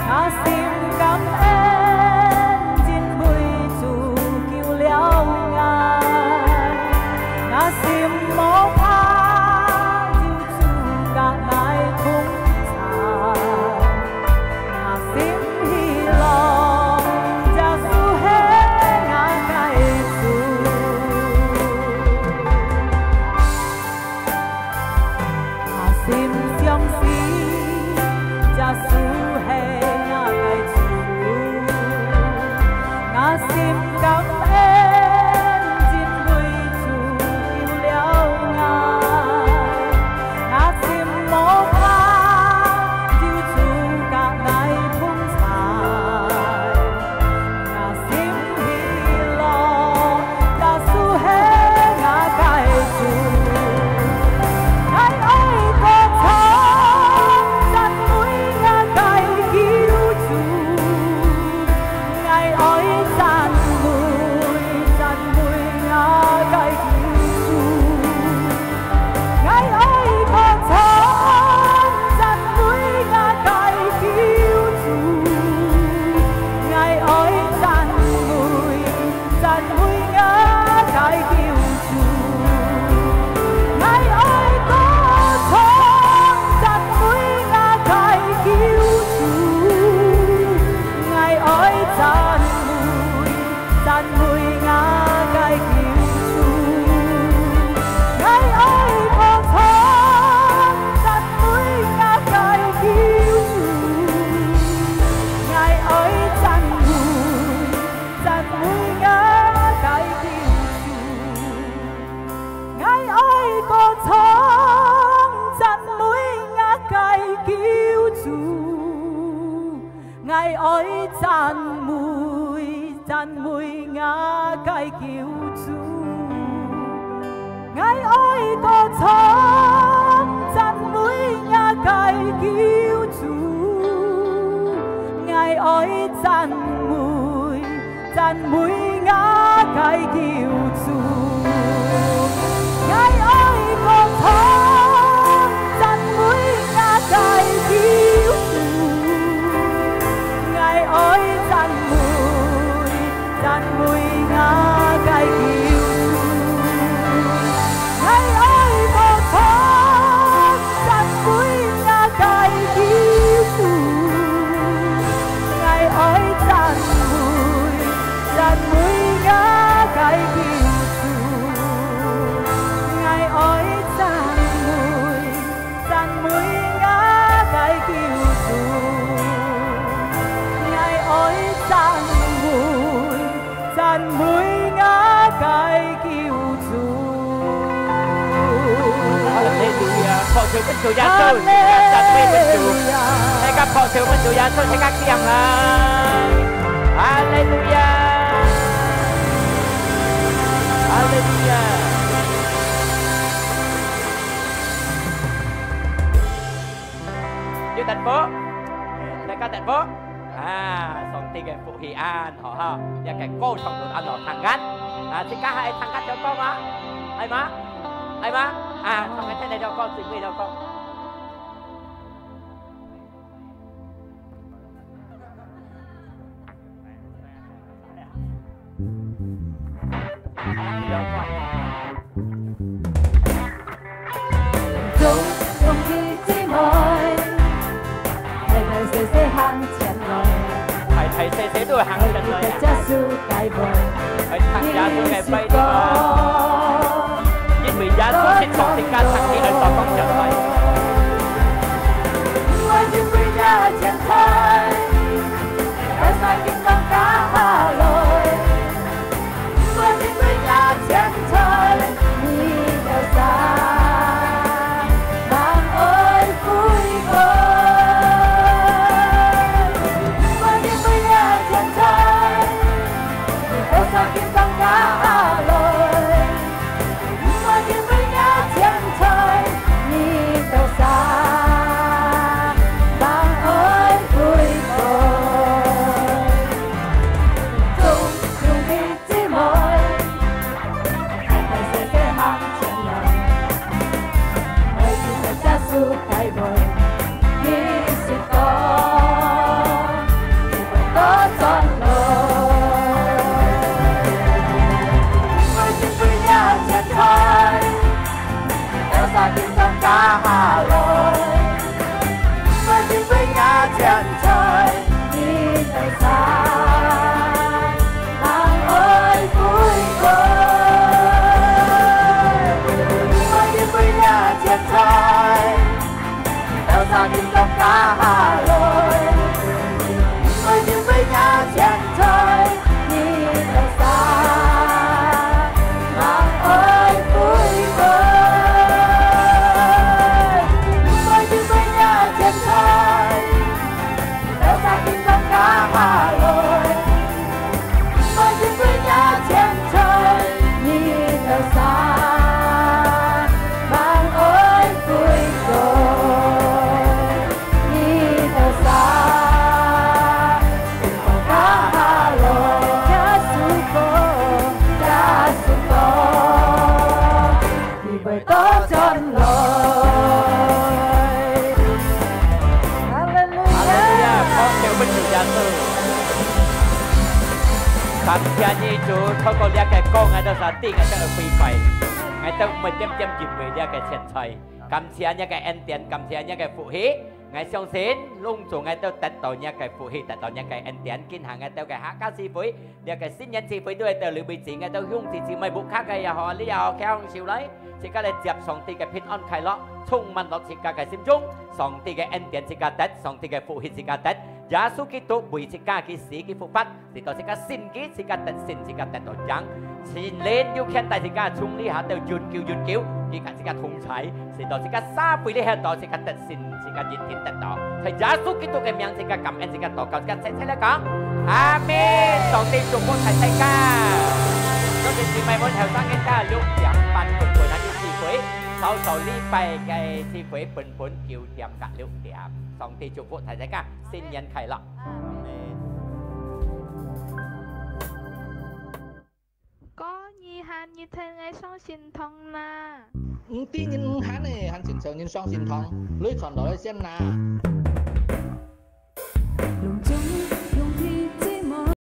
我 chủ Giêsu tận vi bên chủให้กับขอถือเป็นchủ Giêsuให้các kiềng là Hallelujah Hallelujah như thành phố đại ca thành phố xong thì cái phụ hỷ an họ ha và cái cô trong tụi anh họ thằng gắt thì cả hai thằng gắt cho con má ai má xong cái thế này cho con xin quỳ đâu con Trong khi chỉ mỏi sẽ hàng chân lời thầy sẽ đuổi hàng chân lời cha su cái bồi thầy thằng gia su cái bay đi mà nhưng vì gia su sẽ chọn thì ca thằng thì đừng tỏ con chân lời ngoài những quý nhà chân thay đã sai kinh tâm cả hà lôi ngoài những quý nhà chân thay đi theo xa bạn ơi vui vơi Hãy cảm謝呢主透過呢一個歌，我哋就啲我哋去揮揮，我哋唔係點接回呢一個錢財，感謝呢一個恩典，感謝呢一個福氣，我相信隆重我哋得到呢一個福氣，得到呢一個恩典，見行我哋嘅客家師傅，呢一個新人師傅都係到裏邊前，我哋兄弟姊妹冇卡嘅又學呢又學強少女，即刻嚟接上帝嘅平安快樂，充滿落自家嘅心中，上帝嘅恩典自家得，上帝嘅福氣自家得。耶穌基督為自家嘅死嘅復活，直到自家善嘅自家得善，自家得到獎。前年要看大自家從呢下到願叫，而家自家同齊，直到自家三倍呢下到自家得善，自家熱天得到。係耶穌基督嘅名，自家感恩，自家禱告，自家齊齊嚟講，阿門。上帝祝福大家。嗰陣時咪冇頭生嘅家6點半半半喺啲師傅，sau呢拜嘅師傅本叫點隔6點。上帝祝福大家，新年快樂。có nhi han như thế ngay song xin thông na. Tí nhìn hắn này, hắn xin sầu nhìn song xin thông, lưới còn đó xem na.